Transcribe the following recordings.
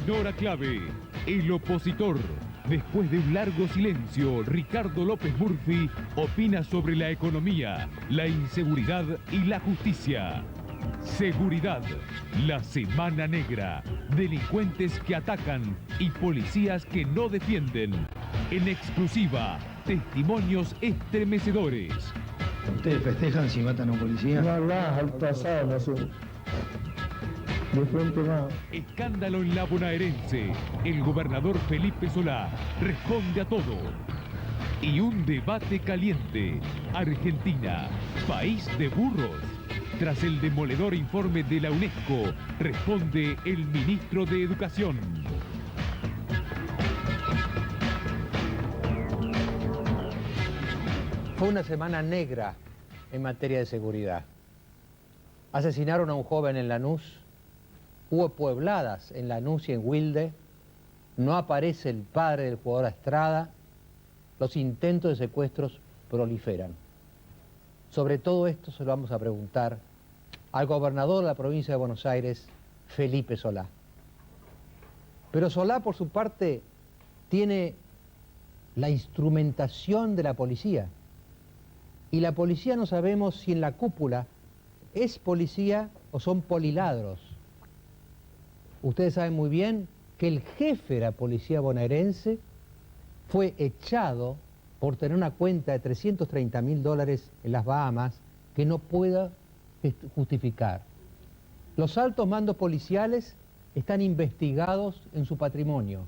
En hora clave, el opositor. Después de un largo silencio, Ricardo López Murphy opina sobre la economía, la inseguridad y la justicia. Seguridad, la semana negra, delincuentes que atacan y policías que no defienden. En exclusiva, testimonios estremecedores. ¿Ustedes festejan si matan a un policía? No, al pasado, no sé. De frente más. Escándalo en la bonaerense. El gobernador Felipe Solá responde a todo. Y un debate caliente. Argentina, país de burros. Tras el demoledor informe de la UNESCO, responde el ministro de Educación. Fue una semana negra en materia de seguridad. Asesinaron a un joven en Lanús, hubo puebladas en Lanús y en Wilde, no aparece el padre del jugador Estrada, los intentos de secuestros proliferan. Sobre todo esto se lo vamos a preguntar al gobernador de la provincia de Buenos Aires, Felipe Solá. Pero Solá, por su parte, tiene la instrumentación de la policía. Y la policía no sabemos si en la cúpula es policía o son poliladros. Ustedes saben muy bien que el jefe de la policía bonaerense fue echado por tener una cuenta de $330.000 en las Bahamas que no pueda justificar. Los altos mandos policiales están investigados en su patrimonio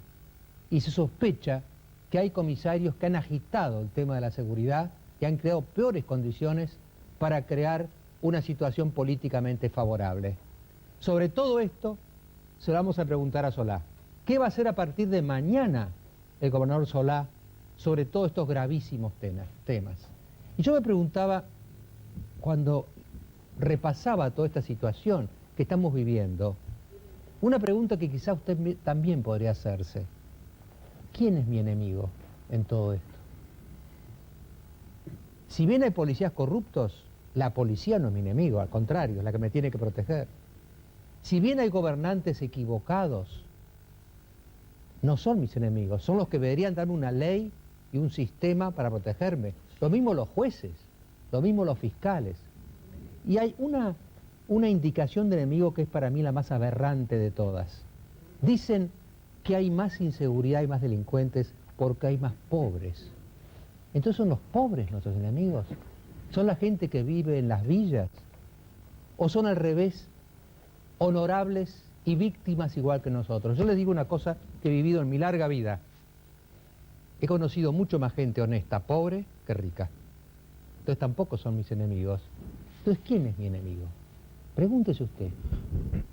y se sospecha que hay comisarios que han agitado el tema de la seguridad y han creado peores condiciones para crear una situación políticamente favorable. Sobre todo esto se lo vamos a preguntar a Solá. ¿Qué va a hacer a partir de mañana el gobernador Solá sobre todos estos gravísimos temas? Y yo me preguntaba, cuando repasaba toda esta situación que estamos viviendo, una pregunta que quizá usted también podría hacerse. ¿Quién es mi enemigo en todo esto? Si bien hay policías corruptos, la policía no es mi enemigo, al contrario, es la que me tiene que proteger. Si bien hay gobernantes equivocados, no son mis enemigos, son los que deberían darme una ley y un sistema para protegerme. Lo mismo los jueces, lo mismo los fiscales. Y hay una indicación de enemigo que es para mí la más aberrante de todas. Dicen que hay más inseguridad y más delincuentes porque hay más pobres. Entonces son los pobres nuestros enemigos. ¿Son la gente que vive en las villas? ¿O son al revés, honorables y víctimas igual que nosotros? Yo les digo una cosa que he vivido en mi larga vida. He conocido mucho más gente honesta, pobre, que rica. Entonces tampoco son mis enemigos. Entonces, ¿quién es mi enemigo? Pregúntese usted.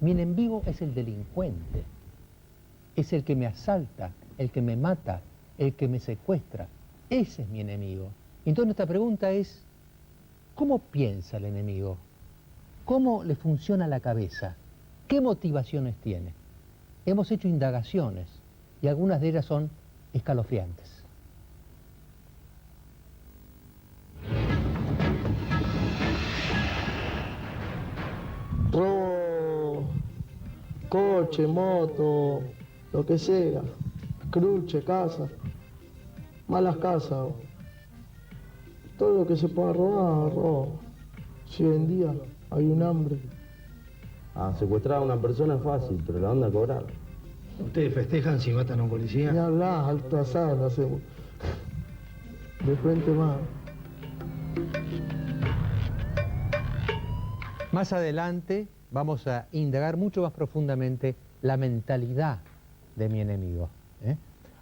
Mi enemigo es el delincuente. Es el que me asalta, el que me mata, el que me secuestra. Ese es mi enemigo. Entonces nuestra pregunta es, ¿cómo piensa el enemigo? ¿Cómo le funciona la cabeza? ¿Qué motivaciones tiene? Hemos hecho indagaciones y algunas de ellas son escalofriantes. Robo, coche, moto, lo que sea, cruche, casa, malas casas, todo lo que se pueda robar, robo. Si hoy en día hay un hambre. Secuestrar a una persona es fácil, pero la onda a cobrar. ¿Ustedes festejan si matan a un policía? Ni hablar, alto asado no hacemos. De frente más. Más adelante vamos a indagar mucho más profundamente la mentalidad de mi enemigo.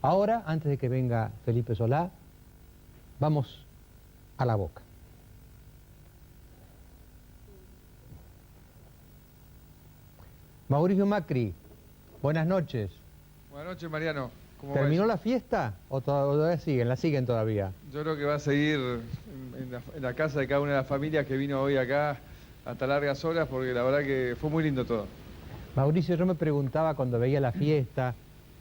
Ahora, antes de que venga Felipe Solá, vamos a la boca. Mauricio Macri, buenas noches. Buenas noches, Mariano. ¿Terminó la fiesta o todavía siguen? ¿La siguen todavía? Yo creo que va a seguir en la casa de cada una de las familias que vino hoy acá hasta largas horas, porque la verdad que fue muy lindo todo. Mauricio, yo me preguntaba cuando veía la fiesta,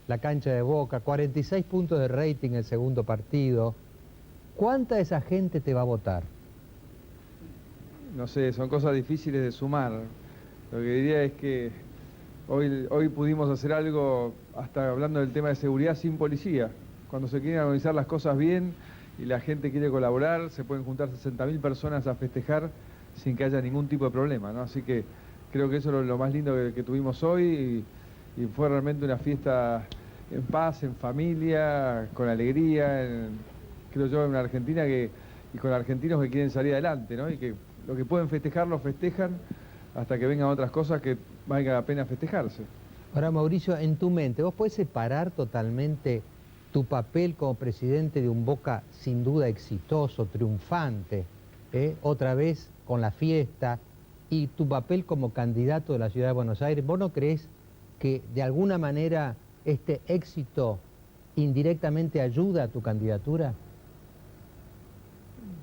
la cancha de Boca, 46 puntos de rating en el segundo partido, ¿cuánta de esa gente te va a votar? No sé, son cosas difíciles de sumar. Lo que diría es que Hoy pudimos hacer algo, hasta hablando del tema de seguridad, sin policía. Cuando se quieren organizar las cosas bien y la gente quiere colaborar, se pueden juntar 60.000 personas a festejar sin que haya ningún tipo de problema, ¿no? Así que creo que eso es lo más lindo que tuvimos hoy y fue realmente una fiesta en paz, en familia, con alegría, creo yo, en una Argentina y con argentinos que quieren salir adelante, ¿no? Y que lo que pueden festejar, lo festejan hasta que vengan otras cosas que valga la pena festejarse. Ahora, Mauricio, en tu mente, ¿vos podés separar totalmente tu papel como presidente de un Boca sin duda exitoso, triunfante, otra vez con la fiesta, y tu papel como candidato de la Ciudad de Buenos Aires? ¿Vos no creés que de alguna manera este éxito indirectamente ayuda a tu candidatura?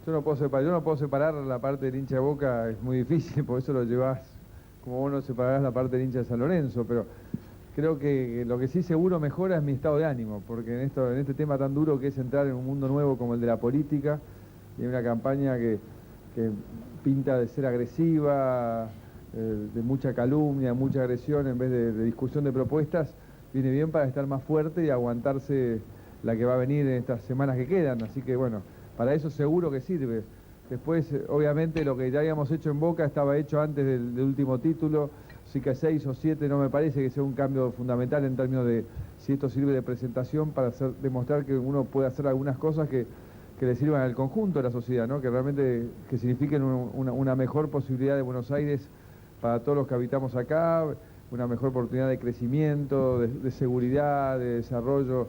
Yo no puedo separar la parte del hincha de Boca, es muy difícil, por eso lo llevás, como vos no separás la parte del hincha de San Lorenzo, pero creo que lo que sí seguro mejora es mi estado de ánimo, porque en este tema tan duro que es entrar en un mundo nuevo como el de la política, y en una campaña que pinta de ser agresiva, de mucha calumnia, mucha agresión en vez de discusión de propuestas, viene bien para estar más fuerte y aguantarse la que va a venir en estas semanas que quedan, así que bueno, para eso seguro que sirve. Después, obviamente, lo que ya habíamos hecho en Boca estaba hecho antes del último título, así que 6 o 7 no me parece que sea un cambio fundamental en términos de si esto sirve de presentación para demostrar que uno puede hacer algunas cosas que le sirvan al conjunto de la sociedad, ¿no? Que realmente que signifiquen una mejor posibilidad de Buenos Aires para todos los que habitamos acá, una mejor oportunidad de crecimiento, de seguridad, de desarrollo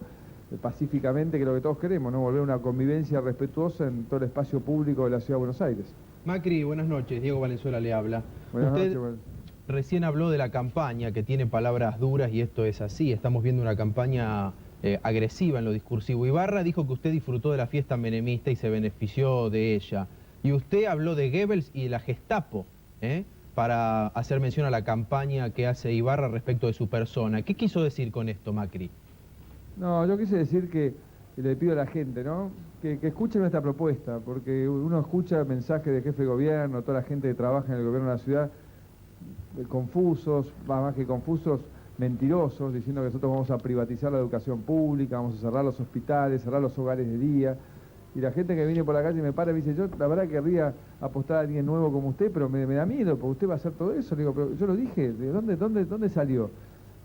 pacíficamente, que es lo que todos queremos, ¿no? Volver a una convivencia respetuosa en todo el espacio público de la Ciudad de Buenos Aires. Macri, buenas noches. Diego Valenzuela le habla. Buenas Usted noches. recién habló de la campaña, que tiene palabras duras, y esto es así. Estamos viendo una campaña agresiva en lo discursivo. Ibarra dijo que usted disfrutó de la fiesta menemista y se benefició de ella. Y usted habló de Goebbels y de la Gestapo, para hacer mención a la campaña que hace Ibarra respecto de su persona. ¿Qué quiso decir con esto, Macri? No, yo quise decir que le pido a la gente, ¿no? Que escuchen nuestra propuesta, porque uno escucha mensajes de jefe de gobierno, toda la gente que trabaja en el gobierno de la ciudad, confusos, más que confusos, mentirosos, diciendo que nosotros vamos a privatizar la educación pública, vamos a cerrar los hospitales, cerrar los hogares de día. Y la gente que viene por la calle me para y me dice, yo la verdad querría apostar a alguien nuevo como usted, pero me da miedo, porque usted va a hacer todo eso. Le digo, pero yo lo dije, ¿de dónde salió?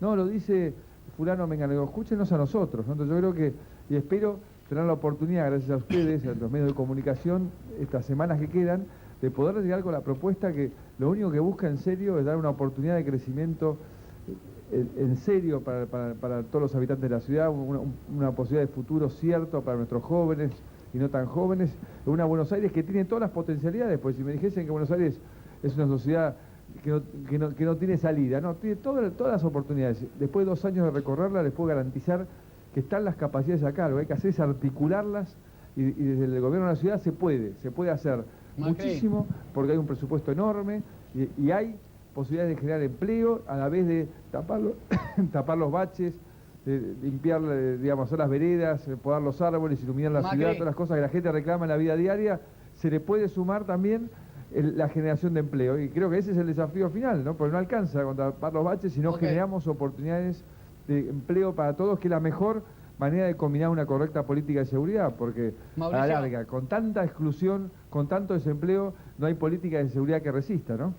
No, lo dice fulano, venga, le digo, escúchenos a nosotros, ¿no? Entonces yo creo que, y espero tener la oportunidad, gracias a ustedes, a los medios de comunicación, estas semanas que quedan, de poder llegar con la propuesta que lo único que busca en serio es dar una oportunidad de crecimiento en serio para todos los habitantes de la ciudad, una posibilidad de futuro cierto para nuestros jóvenes y no tan jóvenes, una Buenos Aires que tiene todas las potencialidades, pues si me dijesen que Buenos Aires es una sociedad que no tiene salida, no, tiene todas las oportunidades. Después de 2 años de recorrerla, les puedo garantizar que están las capacidades acá. Lo que hay que hacer es articularlas y desde el gobierno de la ciudad se puede hacer muchísimo porque hay un presupuesto enorme y hay posibilidades de generar empleo a la vez de tapar los baches, de limpiar, digamos, hacer las veredas, podar los árboles, iluminar la ciudad, todas las cosas que la gente reclama en la vida diaria. Se le puede sumar también la generación de empleo, y creo que ese es el desafío final, ¿no? Porque no alcanza con tapar los baches si no generamos oportunidades de empleo para todos, que es la mejor manera de combinar una correcta política de seguridad, porque Mauricio, a la larga, con tanta exclusión, con tanto desempleo, no hay política de seguridad que resista, ¿no?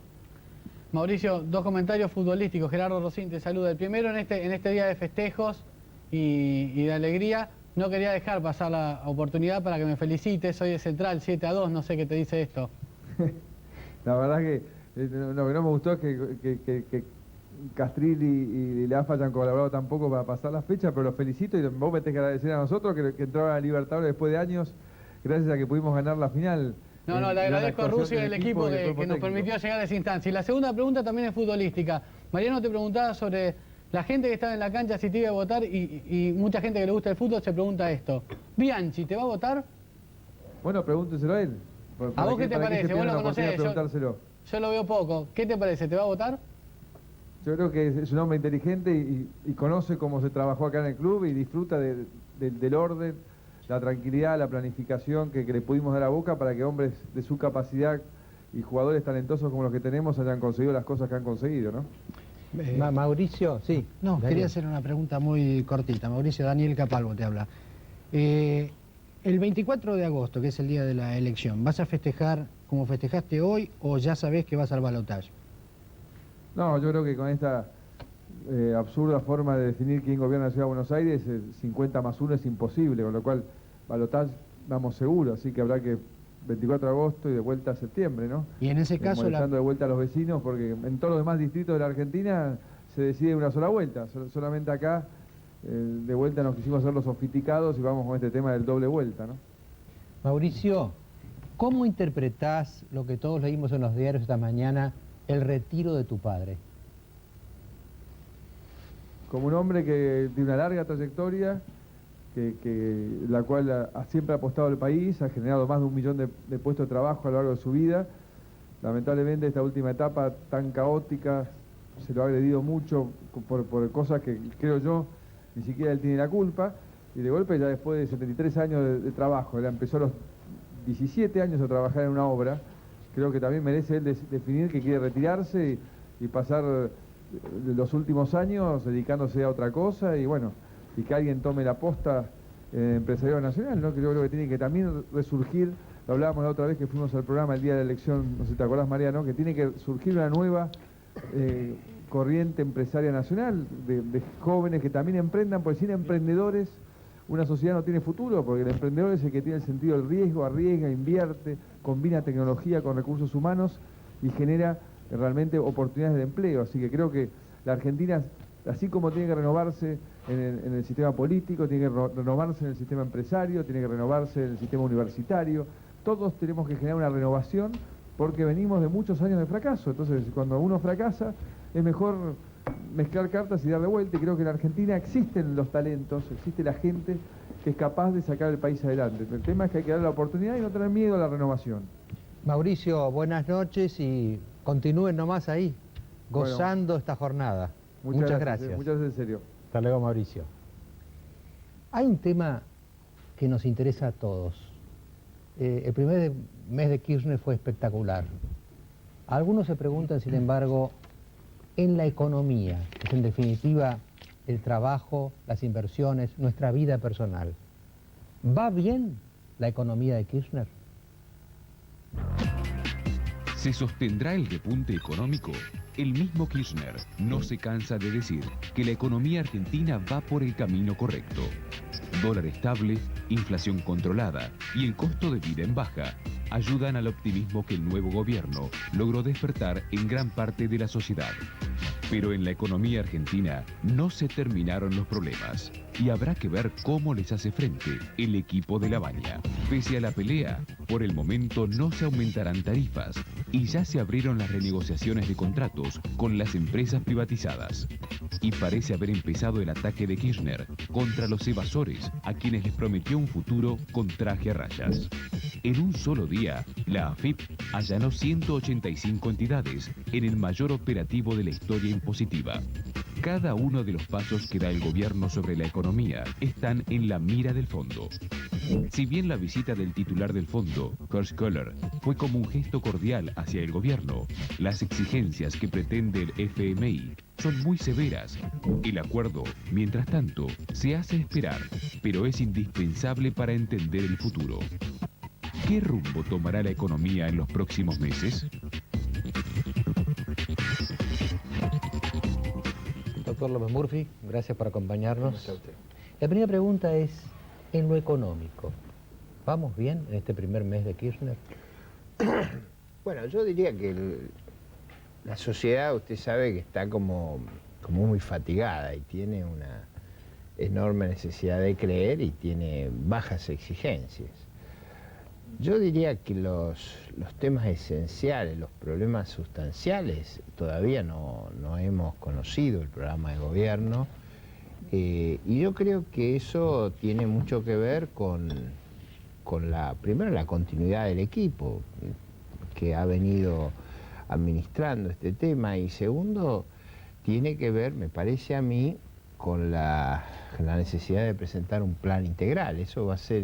Mauricio, 2 comentarios futbolísticos. Gerardo Rosín te saluda. El primero, en este día de festejos y de alegría, no quería dejar pasar la oportunidad para que me felicites. Hoy es Central 7-2, no sé qué te dice esto. La verdad que lo que no me gustó es que Castril y la AFA hayan colaborado tampoco para pasar la fecha, pero los felicito y vos me tenés que agradecer a nosotros que entraron a Libertadores después de años, gracias a que pudimos ganar la final. No, le agradezco a Rusia y al equipo que nos permitió llegar a esa instancia. Y la segunda pregunta también es futbolística. Mariano te preguntaba sobre la gente que estaba en la cancha si te iba a votar y mucha gente que le gusta el fútbol se pregunta esto. Bianchi, ¿te va a votar? Bueno, pregúnteselo a él. ¿A vos qué te parece? Vos lo conocés. Yo lo veo poco. ¿Qué te parece? ¿Te va a votar? Yo creo que es un hombre inteligente y conoce cómo se trabajó acá en el club y disfruta del orden, la tranquilidad, la planificación que le pudimos dar a Boca para que hombres de su capacidad y jugadores talentosos como los que tenemos hayan conseguido las cosas que han conseguido, ¿no? Mauricio, sí. No, Daniel. quería hacer una pregunta muy cortita. Mauricio, Daniel Capalvo te habla. El 24 de agosto, que es el día de la elección, ¿vas a festejar como festejaste hoy o ya sabés que vas al balotaje? No, yo creo que con esta absurda forma de definir quién gobierna la Ciudad de Buenos Aires, 50 más 1 es imposible, con lo cual balotaje vamos seguro, así que habrá que 24 de agosto y de vuelta a septiembre, ¿no? Y en ese caso... Molestando de vuelta a los vecinos, porque en todos los demás distritos de la Argentina se decide una sola vuelta, solamente acá de vuelta nos quisimos hacer los sofisticados y vamos con este tema del doble vuelta, ¿no? Mauricio, ¿cómo interpretás lo que todos leímos en los diarios esta mañana, el retiro de tu padre? Como un hombre que tiene una larga trayectoria, la cual siempre ha apostado al país, ha generado más de 1 millón de puestos de trabajo a lo largo de su vida. Lamentablemente esta última etapa tan caótica se lo ha agredido mucho por cosas que creo yo ni siquiera él tiene la culpa, y de golpe ya después de 73 años de trabajo, él empezó a los 17 años a trabajar en una obra, creo que también merece él definir que quiere retirarse y pasar los últimos años dedicándose a otra cosa, y bueno, y que alguien tome la posta empresarial nacional, ¿no? Que yo creo que tiene que también resurgir, lo hablábamos la otra vez que fuimos al programa el día de la elección, no sé si te acordás, Mariano, que tiene que surgir una nueva corriente empresaria nacional, de jóvenes que también emprendan, porque sin emprendedores una sociedad no tiene futuro, porque el emprendedor es el que tiene el sentido del riesgo, arriesga, invierte, combina tecnología con recursos humanos y genera realmente oportunidades de empleo. Así que creo que la Argentina, así como tiene que renovarse en el sistema político, tiene que renovarse en el sistema empresario, tiene que renovarse en el sistema universitario, todos tenemos que generar una renovación porque venimos de muchos años de fracaso. Entonces, cuando uno fracasa, es mejor mezclar cartas y darle vuelta, y creo que en Argentina existen los talentos, existe la gente que es capaz de sacar el país adelante. El tema es que hay que darle la oportunidad y no tener miedo a la renovación. Mauricio, buenas noches y continúen nomás ahí, gozando esta jornada. Muchas gracias. Muchas gracias, en serio. Hasta luego, Mauricio. Hay un tema que nos interesa a todos. El primer mes de Kirchner fue espectacular. Algunos se preguntan, sin embargo, en la economía, que es en definitiva el trabajo, las inversiones, nuestra vida personal. ¿Va bien la economía de Kirchner? ¿Se sostendrá el repunte económico? El mismo Kirchner no se cansa de decir que la economía argentina va por el camino correcto. Dólar estable, inflación controlada y el costo de vida en baja ayudan al optimismo que el nuevo gobierno logró despertar en gran parte de la sociedad. Pero en la economía argentina no se terminaron los problemas y habrá que ver cómo les hace frente el equipo de La Baña. Pese a la pelea, por el momento no se aumentarán tarifas y ya se abrieron las renegociaciones de contratos con las empresas privatizadas. Y parece haber empezado el ataque de Kirchner contra los evasores, a quienes les prometió un futuro con traje a rayas. En un solo día, la AFIP allanó 185 entidades en el mayor operativo de la historia impositiva. Cada uno de los pasos que da el gobierno sobre la economía están en la mira del fondo. Si bien la visita del titular del fondo, Kurt Köhler, fue como un gesto cordial hacia el gobierno, las exigencias que pretende el FMI son muy severas. El acuerdo, mientras tanto, se hace esperar, pero es indispensable para entender el futuro. ¿Qué rumbo tomará la economía en los próximos meses? Doctor López Murphy, gracias por acompañarnos. La primera pregunta es, en lo económico, ¿vamos bien en este primer mes de Kirchner? Bueno, yo diría que la sociedad, usted sabe que está como muy fatigada y tiene una enorme necesidad de creer y tiene bajas exigencias. Yo diría que los temas esenciales, los problemas sustanciales, todavía no hemos conocido el programa de gobierno, y yo creo que eso tiene mucho que ver con primero la continuidad del equipo que ha venido administrando este tema, y segundo, tiene que ver, me parece a mí, con la necesidad de presentar un plan integral. Eso va a ser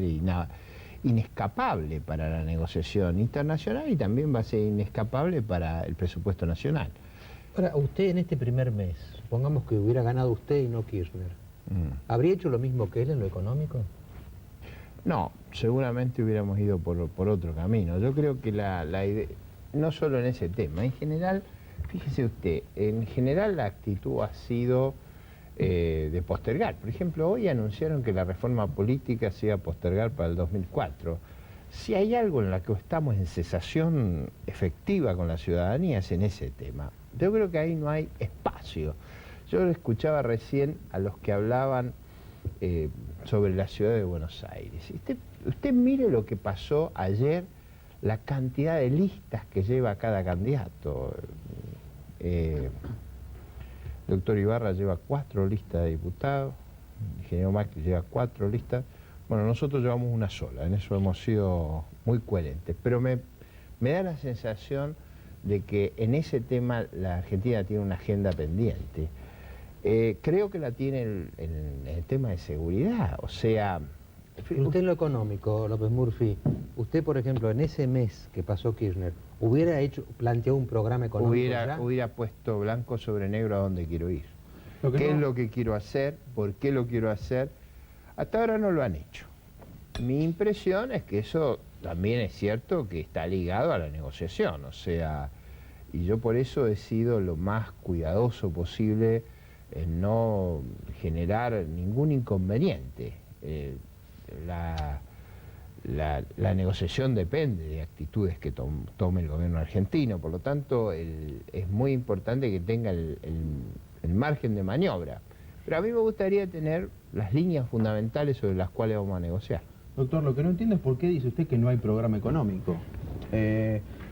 inescapable para la negociación internacional y también va a ser inescapable para el presupuesto nacional. Ahora, usted en este primer mes, supongamos que hubiera ganado usted y no Kirchner, ¿habría hecho lo mismo que él en lo económico? No, seguramente hubiéramos ido por otro camino. Yo creo que la idea, no solo en ese tema, en general, fíjese usted, en general la actitud ha sido de postergar. Por ejemplo, hoy anunciaron que la reforma política se iba a postergar para el 2004. Si hay algo en la que estamos en cesación efectiva con la ciudadanía es en ese tema. Yo creo que ahí no hay espacio. Yo escuchaba recién a los que hablaban sobre la ciudad de Buenos Aires. Usted mire lo que pasó ayer, la cantidad de listas que lleva cada candidato. El doctor Ibarra lleva 4 listas de diputados, el ingeniero Macri lleva 4 listas. Bueno, nosotros llevamos una sola, en eso hemos sido muy coherentes, pero me da la sensación de que en ese tema la Argentina tiene una agenda pendiente. Creo que la tiene en el tema de seguridad, o sea... Usted en lo económico, López Murphy, usted, por ejemplo, en ese mes que pasó Kirchner, ¿hubiera planteado un programa económico hubiera puesto blanco sobre negro a dónde quiero ir. ¿Qué es lo que quiero hacer? ¿Por qué lo quiero hacer? Hasta ahora no lo han hecho. Mi impresión es que eso también es cierto que está ligado a la negociación, o sea, y yo por eso he sido lo más cuidadoso posible en no generar ningún inconveniente. La negociación depende de actitudes que tome el gobierno argentino, por lo tanto es muy importante que tenga el margen de maniobra. Pero a mí me gustaría tener las líneas fundamentales sobre las cuales vamos a negociar. Doctor, lo que no entiendo es por qué dice usted que no hay programa económico.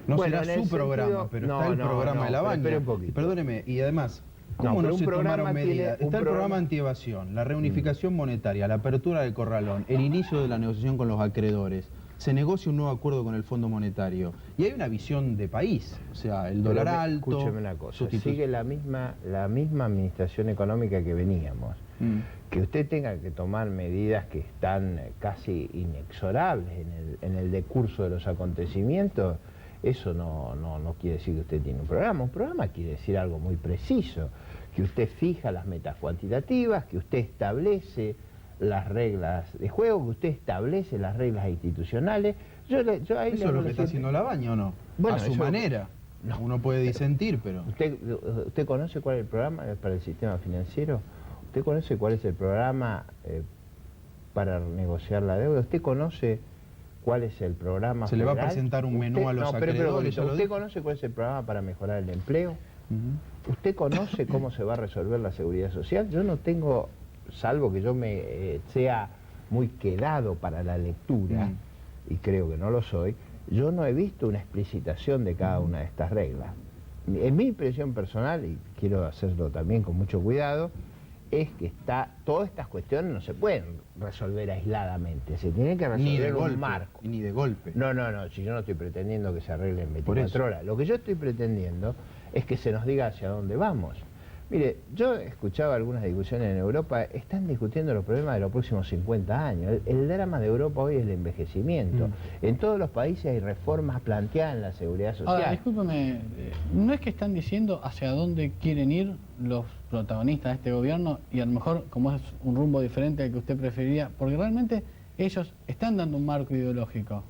No bueno, será su programa, pero está el programa de la Baña. Perdóneme, y además, ¿cómo no se tomaron medidas? Está el programa antievasión, la reunificación monetaria, la apertura del corralón, el inicio de la negociación con los acreedores. Se negocia un nuevo acuerdo con el Fondo Monetario. Y hay una visión de país, o sea, el dólar alto... Escúcheme una cosa, sigue la misma administración económica que veníamos. Que usted tenga que tomar medidas que están casi inexorables en el decurso de los acontecimientos, eso no quiere decir que usted tiene un programa. Un programa quiere decir algo muy preciso, que usted fija las metas cuantitativas, que usted establece las reglas de juego, que usted establece las reglas institucionales. Ahí eso es lo que está haciendo la Baña, ¿o no? Bueno, a su manera. No. Uno puede disentir, pero... ¿Usted conoce cuál es el programa para el sistema financiero? ¿Usted conoce cuál es el programa para negociar la deuda? ¿Usted conoce cuál es el programa ¿Se federal? le va a presentar un menú a los acreedores? ¿Usted conoce cuál es el programa para mejorar el empleo? ¿Usted conoce cómo se va a resolver la seguridad social? Yo no tengo, salvo que yo me sea muy quedado para la lectura, y creo que no lo soy, yo no he visto una explicitación de cada una de estas reglas. En mi impresión personal, y quiero hacerlo también con mucho cuidado, es que todas estas cuestiones no se pueden resolver aisladamente, se tienen que resolver en un marco. Ni de golpe. No, si yo no estoy pretendiendo que se arregle en 24 horas. Lo que yo estoy pretendiendo es que se nos diga hacia dónde vamos. Mire, yo he escuchado algunas discusiones en Europa, están discutiendo los problemas de los próximos 50 años. El drama de Europa hoy es el envejecimiento. En todos los países hay reformas planteadas en la seguridad social. Ahora, discúlpeme, ¿no es que están diciendo hacia dónde quieren ir los protagonistas de este gobierno y a lo mejor como es un rumbo diferente al que usted preferiría? Porque realmente ellos están dando un marco ideológico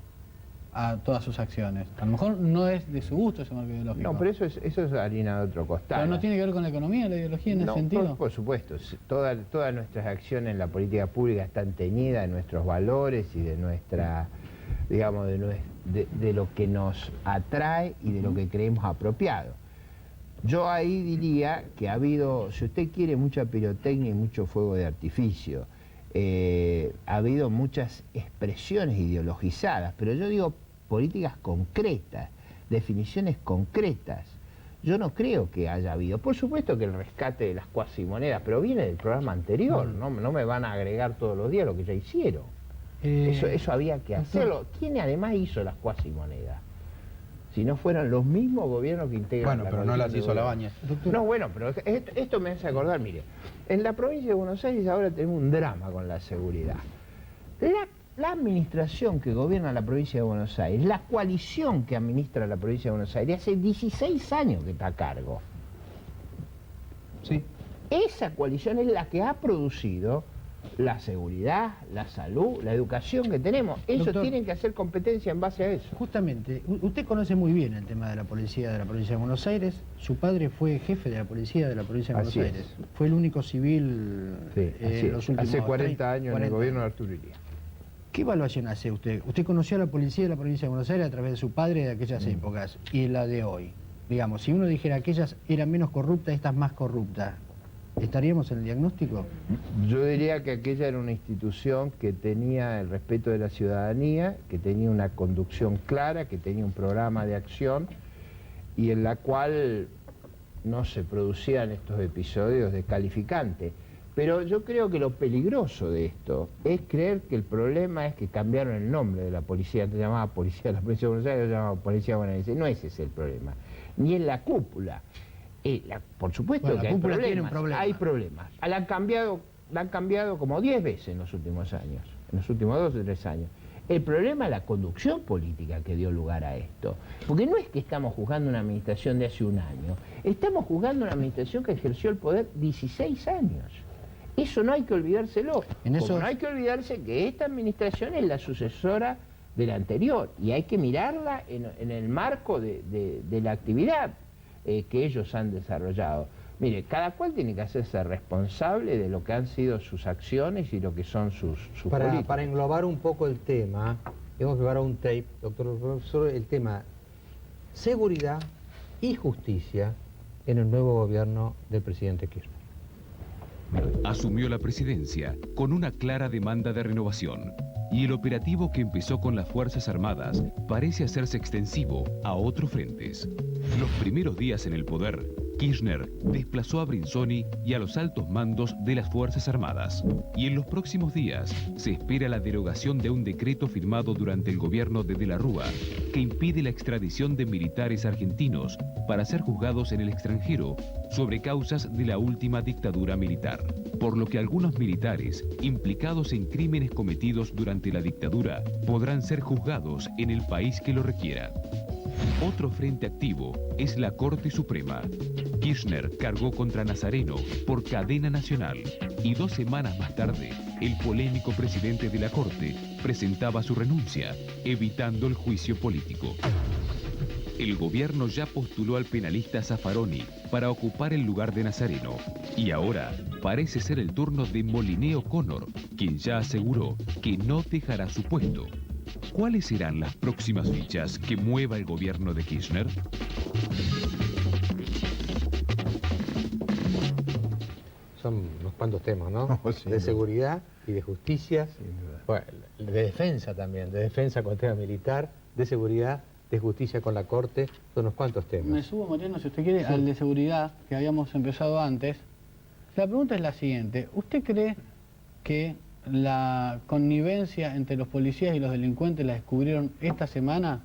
a todas sus acciones. A lo mejor no es de su gusto ese marco ideológico. No, pero eso es harina de otro costado. ¿Pero no tiene que ver con la economía, la ideología en ese sentido? Por supuesto. Todas nuestras acciones en la política pública están teñidas de nuestros valores y de nuestra, digamos, de lo que nos atrae y de lo que creemos apropiado. Yo ahí diría que ha habido, si usted quiere, mucha pirotecnia y mucho fuego de artificio. Ha habido muchas expresiones ideologizadas, pero yo digo políticas concretas, definiciones concretas. Yo no creo que haya habido, por supuesto que el rescate de las cuasimonedas, pero viene del programa anterior, no me van a agregar todos los días lo que ya hicieron. Eso había que hacerlo. ¿Quién además hizo las cuasimonedas? Si no fueran los mismos gobiernos que integran... Bueno, pero no las hizo la Baña. No, bueno, pero esto me hace acordar, mire, en la provincia de Buenos Aires ahora tenemos un drama con la seguridad. La administración que gobierna la provincia de Buenos Aires, la coalición que administra la provincia de Buenos Aires, hace 16 años que está a cargo. Sí. Esa coalición es la que ha producido la seguridad, la salud, la educación que tenemos. Ellos Doctor, tienen que hacer competencia en base a eso. Justamente, usted conoce muy bien el tema de la provincia de Buenos Aires. Su padre fue jefe de la policía de la provincia de Buenos Así es. Aires. Fue el único civil Sí, así los es. últimos Hace 40 años en el 40 gobierno de Arturo Illia. ¿Qué evaluación hace usted? Usted conoció a la policía de la provincia de Buenos Aires a través de su padre de aquellas épocas y la de hoy. Digamos, si uno dijera aquellas eran menos corruptas, estas más corruptas, ¿estaríamos en el diagnóstico? Yo diría que aquella era una institución que tenía el respeto de la ciudadanía, que tenía una conducción clara, que tenía un programa de acción y en la cual no se producían estos episodios descalificantes. Pero yo creo que lo peligroso de esto es creer que el problema es que cambiaron el nombre de la policía. Antes se llamaba Policía de la Provincia de Buenos Aires, se llamaba Policía Bonaerense. No ese es el problema. Ni en la cúpula. Por supuesto Bueno, que la hay cúpula tiene un problemas. problema. Hay problemas. La han cambiado como 10 veces en los últimos años. En los últimos 2 o 3 años. El problema es la conducción política que dio lugar a esto. Porque no es que estamos juzgando una administración de hace un año. Estamos juzgando una administración que ejerció el poder 16 años. Eso no hay que olvidárselo. Como no hay que olvidarse que esta administración es la sucesora de la anterior y hay que mirarla en el marco de la actividad que ellos han desarrollado. Mire, cada cual tiene que hacerse responsable de lo que han sido sus acciones y lo que son sus políticas. Para englobar un poco el tema, hemos preparado un tape, doctor profesor, el tema seguridad y justicia en el nuevo gobierno del presidente Kirchner. Asumió la presidencia con una clara demanda de renovación y el operativo que empezó con las Fuerzas Armadas parece hacerse extensivo a otros frentes. Los primeros días en el poder, Kirchner desplazó a Brinsoni y a los altos mandos de las Fuerzas Armadas. Y en los próximos días se espera la derogación de un decreto firmado durante el gobierno de la Rúa que impide la extradición de militares argentinos para ser juzgados en el extranjero sobre causas de la última dictadura militar. Por lo que algunos militares implicados en crímenes cometidos durante la dictadura podrán ser juzgados en el país que lo requiera. Otro frente activo es la Corte Suprema. Kirchner cargó contra Nazareno por cadena nacional y 2 semanas más tarde, el polémico presidente de la Corte presentaba su renuncia, evitando el juicio político. El gobierno ya postuló al penalista Zaffaroni para ocupar el lugar de Nazareno. Y ahora parece ser el turno de Moliné O'Connor, quien ya aseguró que no dejará su puesto. ¿Cuáles serán las próximas fichas que mueva el gobierno de Kirchner? Son unos cuantos temas, ¿no? De seguridad y de justicia, bueno, de defensa también, de defensa con el tema militar, de seguridad, de justicia con la Corte, son unos cuantos temas. Me subo, Mariano, si usted quiere, al de seguridad, que habíamos empezado antes. La pregunta es la siguiente. ¿Usted cree que la connivencia entre los policías y los delincuentes la descubrieron esta semana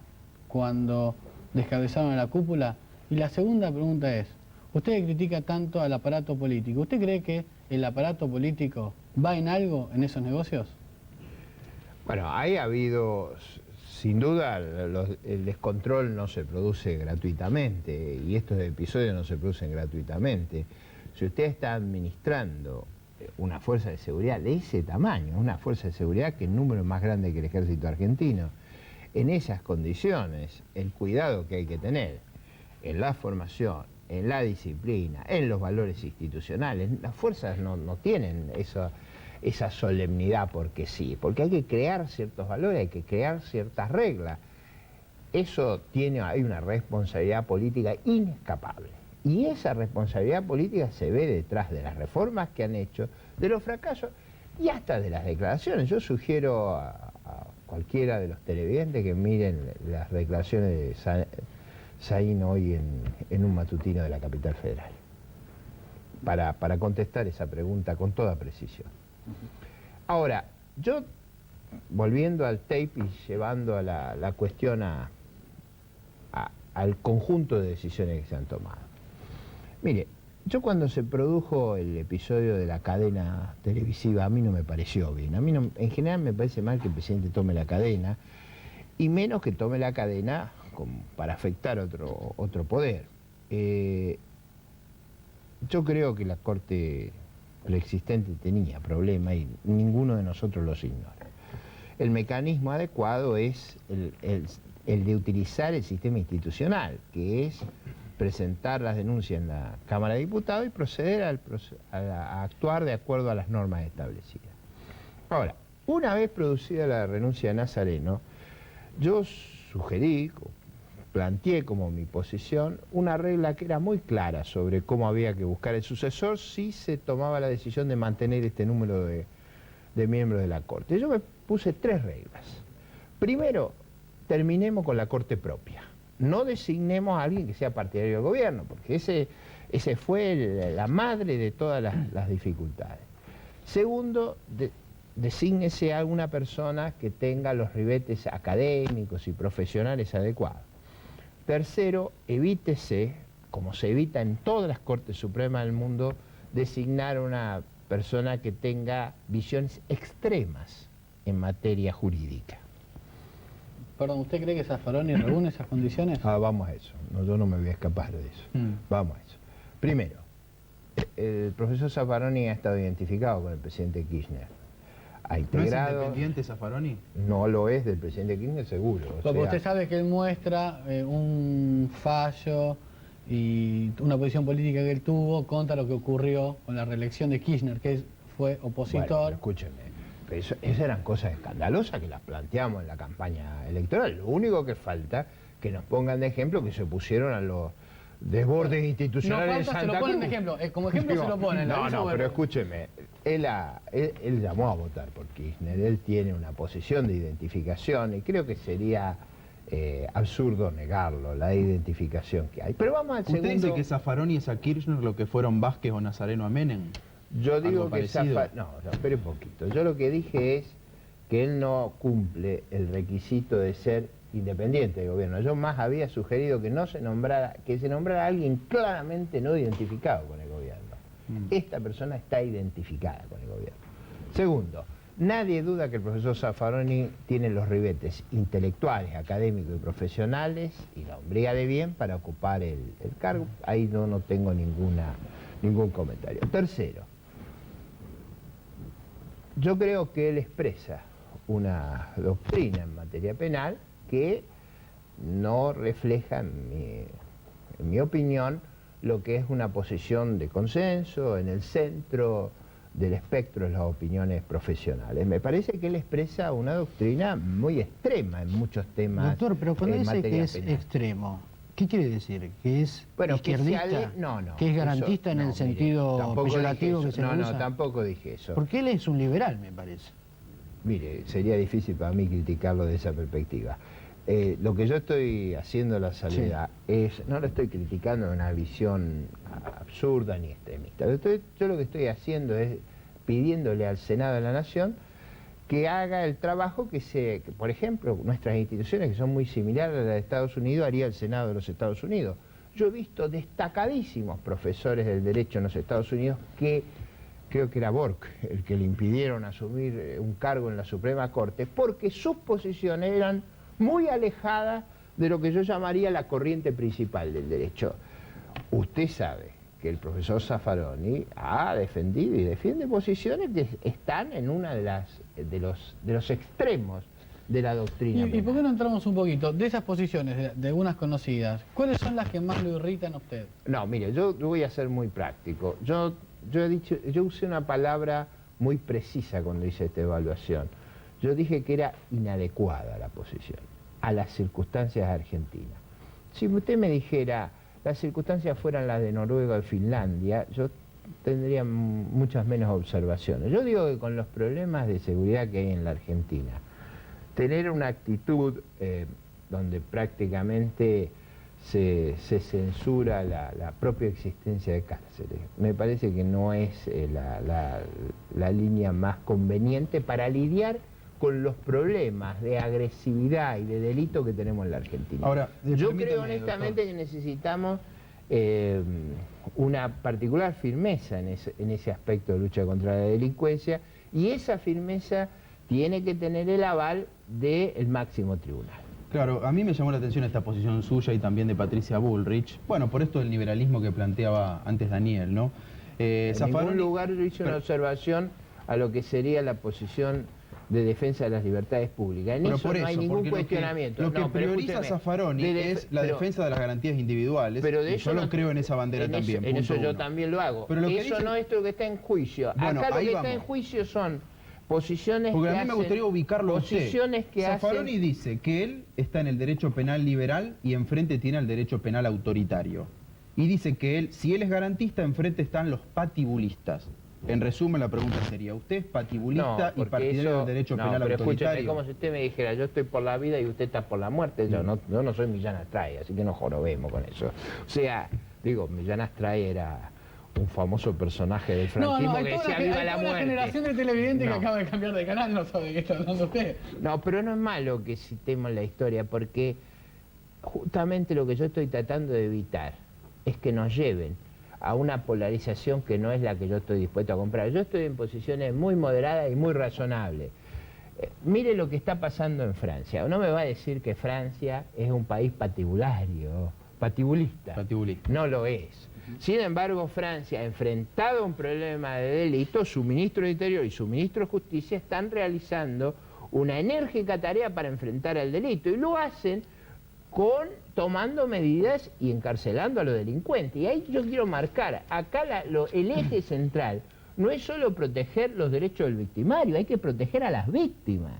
cuando descabezaron a la cúpula? Y la segunda pregunta es, usted critica tanto al aparato político, ¿usted cree que el aparato político va en algo en esos negocios? Bueno, ahí ha habido, sin duda, el descontrol no se produce gratuitamente y estos episodios no se producen gratuitamente. Si usted está administrando una fuerza de seguridad de ese tamaño, una fuerza de seguridad que en número es más grande que el ejército argentino, en esas condiciones, el cuidado que hay que tener en la formación, en la disciplina, en los valores institucionales, las fuerzas no tienen esa solemnidad porque sí, porque hay que crear ciertos valores, hay que crear ciertas reglas. Eso hay una responsabilidad política inescapable. Y esa responsabilidad política se ve detrás de las reformas que han hecho, de los fracasos y hasta de las declaraciones. Yo sugiero a cualquiera de los televidentes que miren las declaraciones de Saín hoy en un matutino de la capital federal, para contestar esa pregunta con toda precisión. Ahora, yo, volviendo al tape y llevando a la cuestión al conjunto de decisiones que se han tomado. Mire, yo cuando se produjo el episodio de la cadena televisiva, a mí no me pareció bien. A mí en general me parece mal que el presidente tome la cadena, y menos que tome la cadena para afectar otro poder. yo creo que la Corte preexistente tenía problemas y ninguno de nosotros los ignora. El mecanismo adecuado es el de utilizar el sistema institucional, que es presentar las denuncias en la Cámara de Diputados y proceder a actuar de acuerdo a las normas establecidas. Ahora, una vez producida la renuncia de Nazareno, yo sugerí, planteé como mi posición, una regla que era muy clara sobre cómo había que buscar el sucesor si se tomaba la decisión de mantener este número de miembros de la Corte. Yo me puse 3 reglas. Primero, terminemos con la Corte propia. No designemos a alguien que sea partidario del gobierno, porque ese fue la madre de todas las dificultades. Segundo, desígnese a alguna persona que tenga los ribetes académicos y profesionales adecuados. Tercero, evítese, como se evita en todas las Cortes Supremas del mundo, designar a una persona que tenga visiones extremas en materia jurídica. Perdón, ¿usted cree que Zaffaroni reúne esas condiciones? Vamos a eso. No, yo no me voy a escapar de eso. Vamos a eso. Primero, el profesor Zaffaroni ha estado identificado con el presidente Kirchner. Ha integrado... ¿No es independiente Zaffaroni? No lo es del presidente Kirchner, seguro. Porque usted sabe que él muestra un fallo y una posición política que él tuvo contra lo que ocurrió con la reelección de Kirchner, que fue opositor. Bueno, escúcheme. Esas eran cosas escandalosas que las planteamos en la campaña electoral. Lo único que falta que nos pongan de ejemplo que se opusieron a los desbordes institucionales de Santa Cruz. Se lo ponen de ejemplo. Como ejemplo se lo ponen. Pero escúcheme. Él llamó a votar por Kirchner. Él tiene una posición de identificación y creo que sería absurdo negarlo, la identificación que hay. Pero vamos al segundo... ¿Usted dice que Zaffaroni es a Kirchner lo que fueron Vázquez o Nazareno a Menem? Yo digo que no, espere un poquito. Yo lo que dije es que él no cumple el requisito de ser independiente del gobierno. Yo más había sugerido que se nombrara a alguien claramente no identificado con el gobierno. Esta persona está identificada con el gobierno. Segundo, nadie duda que el profesor Zaffaroni tiene los ribetes intelectuales, académicos y profesionales y la hombría de bien para ocupar el cargo. Ahí no tengo ningún comentario. Tercero, yo creo que él expresa una doctrina en materia penal que no refleja, en mi opinión, lo que es una posición de consenso en el centro del espectro de las opiniones profesionales. Me parece que él expresa una doctrina muy extrema en muchos temas. Doctor, pero cuando dice que es penal. Extremo, ¿qué quiere decir? ¿Que es izquierdista? ¿Que es garantista en el sentido peyorativo que se usa? No, tampoco dije eso. Porque él es un liberal, me parece. Mire, sería difícil para mí criticarlo de esa perspectiva. Lo que yo estoy haciendo la salvedad no lo estoy criticando en una visión absurda ni extremista. Yo lo que estoy haciendo es pidiéndole al Senado de la Nación que haga el trabajo que por ejemplo, nuestras instituciones, que son muy similares a las de Estados Unidos, haría el Senado de los Estados Unidos. Yo he visto destacadísimos profesores del derecho en los Estados Unidos que, creo que era Bork, el que le impidieron asumir un cargo en la Suprema Corte, porque sus posiciones eran muy alejadas de lo que yo llamaría la corriente principal del derecho. Usted sabe que el profesor Zaffaroni ha defendido y defiende posiciones que están en una de los extremos de la doctrina. ¿Y por qué no entramos un poquito de esas posiciones, de algunas conocidas? ¿Cuáles son las que más lo irritan a usted? No, mire, yo voy a ser muy práctico. Yo usé una palabra muy precisa cuando hice esta evaluación. Yo dije que era inadecuada la posición a las circunstancias argentinas. Si usted me dijera las circunstancias fueran las de Noruega o de Finlandia, yo tendría muchas menos observaciones. Yo digo que con los problemas de seguridad que hay en la Argentina, tener una actitud donde prácticamente se censura la propia existencia de cárceles, me parece que no es la línea más conveniente para lidiar con los problemas de agresividad y de delito que tenemos en la Argentina. Ahora, yo creo honestamente que necesitamos una particular firmeza en ese aspecto de lucha contra la delincuencia, y esa firmeza tiene que tener el aval del máximo tribunal. Claro, a mí me llamó la atención esta posición suya y también de Patricia Bullrich. Bueno, por esto del liberalismo que planteaba antes Daniel, ¿no? En ningún lugar yo hice una observación a lo que sería la posición de defensa de las libertades públicas. En eso no hay ningún cuestionamiento. Lo que prioriza Zaffaroni es la defensa de las garantías individuales, pero y yo lo creo en esa bandera también. En eso yo también lo hago. Pero eso no es lo que está en juicio. Bueno, acá lo que está en juicio son posiciones porque que a mí me gustaría ubicarlo a usted. Zaffaroni dice que él está en el derecho penal liberal y enfrente tiene el derecho penal autoritario. Y dice que él, si él es garantista, enfrente están los patibulistas. En resumen, la pregunta sería, ¿usted es patibulista y partidario del derecho penal autoritario? Escúcheme, como si usted me dijera, yo estoy por la vida y usted está por la muerte. Yo no soy Millán Astray, así que no jorobemos con eso. O sea, digo, Millán Astray era un famoso personaje del franquismo que decía viva la muerte. Hay una generación de televidentes que acaba de cambiar de canal, no sabe de qué está hablando usted. No, pero no es malo que citemos la historia, porque justamente lo que yo estoy tratando de evitar es que nos lleven a una polarización que no es la que yo estoy dispuesto a comprar. Yo estoy en posiciones muy moderadas y muy razonables. Mire lo que está pasando en Francia. No me va a decir que Francia es un país patibulista. No lo es. Sin embargo, Francia, enfrentado a un problema de delito, su ministro de Interior y su ministro de Justicia están realizando una enérgica tarea para enfrentar el delito, y lo hacen tomando medidas y encarcelando a los delincuentes. Y ahí yo quiero marcar, acá el eje central no es solo proteger los derechos del victimario, hay que proteger a las víctimas.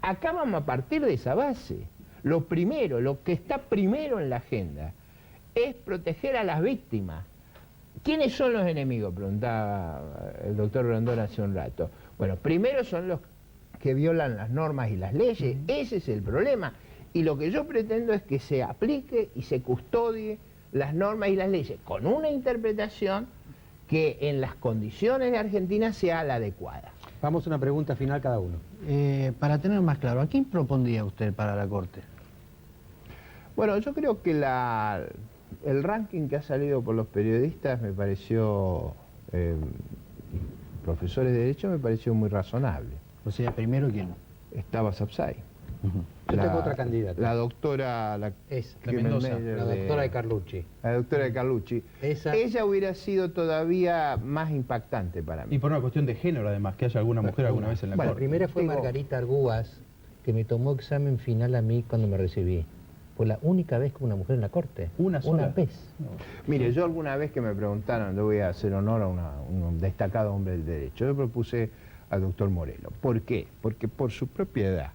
Acá vamos a partir de esa base. Lo que está primero en la agenda es proteger a las víctimas. ¿Quiénes son los enemigos?, preguntaba el doctor Grandón hace un rato. Bueno, primero son los que violan las normas y las leyes, ese es el problema. Y lo que yo pretendo es que se aplique y se custodie las normas y las leyes con una interpretación que en las condiciones de Argentina sea la adecuada. Vamos a una pregunta final cada uno. Para tener más claro, ¿a quién propondría usted para la Corte? Bueno, yo creo que el ranking que ha salido por los periodistas me pareció, profesores de Derecho, me pareció muy razonable. O sea, primero, ¿quién? Estaba Sapsay. Yo tengo otra candidata. La doctora... La doctora de Carlucci. La doctora de Carlucci. Ella hubiera sido todavía más impactante para mí. Y por una cuestión de género, además, que haya alguna mujer alguna vez en la Corte. La primera fue Margarita Argúas, que me tomó examen final a mí cuando me recibí. Fue la única vez que una mujer en la Corte. Una vez. No. Mire, yo alguna vez que me preguntaron, le voy a hacer honor a un destacado hombre del derecho, yo propuse al doctor Morelo. ¿Por qué? Porque por su propia edad,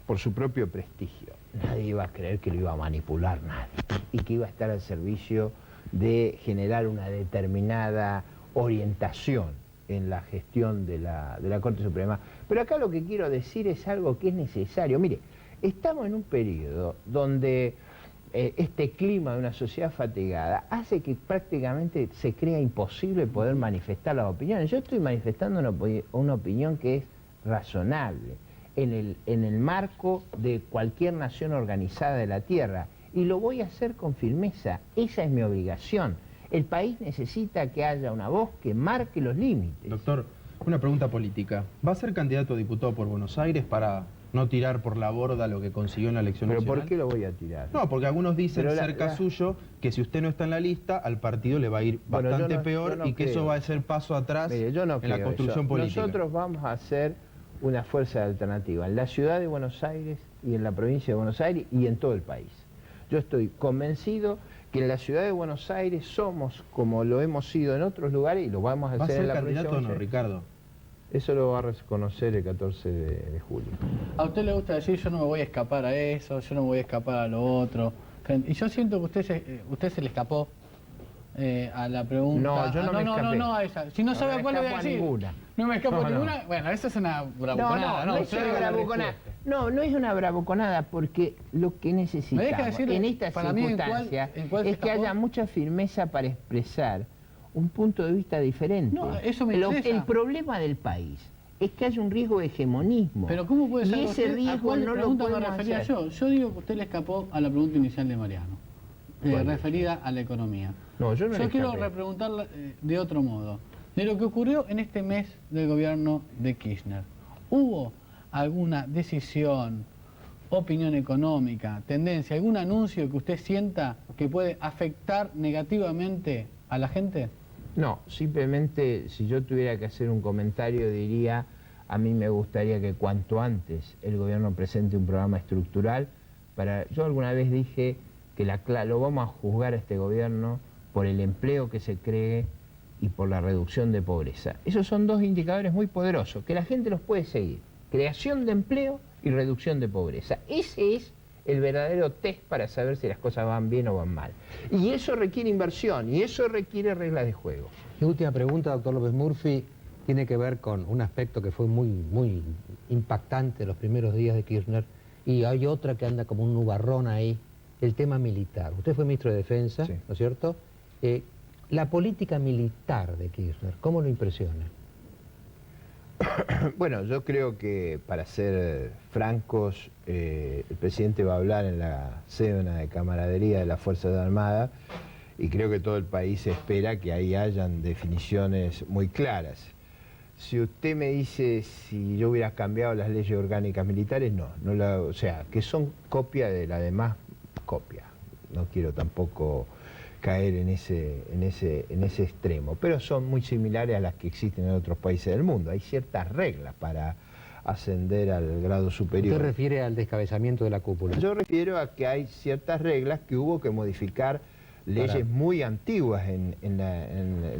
por su propio prestigio, nadie iba a creer que lo iba a manipular nadie y que iba a estar al servicio de generar una determinada orientación en la gestión de la Corte Suprema. Pero acá lo que quiero decir es algo que es necesario. Mire, estamos en un periodo donde este clima de una sociedad fatigada hace que prácticamente se crea imposible poder manifestar las opiniones. Yo estoy manifestando una opinión que es razonable en el marco de cualquier nación organizada de la Tierra, y lo voy a hacer con firmeza. Esa es mi obligación. El país necesita que haya una voz que marque los límites. Doctor, una pregunta política. ¿Va a ser candidato a diputado por Buenos Aires para no tirar por la borda lo que consiguió en la elección nacional? ¿Pero por qué lo voy a tirar? No, porque algunos dicen cerca suyo que si usted no está en la lista, al partido le va a ir bastante peor y que eso va a ser paso atrás en la construcción política. Nosotros vamos a hacer una fuerza alternativa en la ciudad de Buenos Aires y en la provincia de Buenos Aires y en todo el país. Yo estoy convencido que en la ciudad de Buenos Aires somos como lo hemos sido en otros lugares y lo vamos a hacer en la provincia de Buenos Aires. ¿Va a ser candidato o no, Ricardo? Eso lo va a reconocer el 14 de julio. A usted le gusta decir, yo no me voy a escapar a eso, yo no me voy a escapar a lo otro. Y yo siento que usted se le escapó a la pregunta. No, yo no me escapé. No, a esa. Si no sabe a cuál le voy a decir. Ninguna. No me escapo a ninguna. Bueno, eso es una bravuconada. No es una bravuconada. No es una bravuconada, porque lo que necesitamos en estas circunstancias es que haya mucha firmeza para expresar un punto de vista diferente. No, eso me interesa. El problema del país es que hay un riesgo de hegemonismo. Pero ¿cómo puede ser? Y ese riesgo no lo podemos hacer. Yo digo que usted le escapó a la pregunta inicial de Mariano, referida a la economía. No, yo quiero repreguntarla de otro modo. De lo que ocurrió en este mes del gobierno de Kirchner, ¿hubo alguna decisión opinión económica, tendencia, algún anuncio que usted sienta que puede afectar negativamente a la gente? No, simplemente si yo tuviera que hacer un comentario diría, a mí me gustaría que cuanto antes el gobierno presente un programa estructural yo alguna vez dije que lo vamos a juzgar a este gobierno por el empleo que se cree y por la reducción de pobreza. Esos son dos indicadores muy poderosos, que la gente los puede seguir. Creación de empleo y reducción de pobreza. Ese es el verdadero test para saber si las cosas van bien o van mal. Y eso requiere inversión, y eso requiere reglas de juego. Mi última pregunta, doctor López Murphy, tiene que ver con un aspecto que fue muy impactante los primeros días de Kirchner, y hay otra que anda como un nubarrón ahí, el tema militar. Usted fue ministro de Defensa, sí, ¿no es cierto? La política militar de Kirchner, ¿cómo lo impresiona? Bueno, yo creo que, para ser francos, el presidente va a hablar en la cena de camaradería de las Fuerzas Armadas y creo que todo el país espera que ahí hayan definiciones muy claras. Si usted me dice si yo hubiera cambiado las leyes orgánicas militares, no, o sea, que son copia de la demás copia. No quiero tampoco caer en ese extremo, pero son muy similares a las que existen en otros países del mundo. Hay ciertas reglas para ascender al grado superior. ¿Usted refiere al descabezamiento de la cúpula? Yo refiero a que hay ciertas reglas que hubo que modificar, leyes muy antiguas en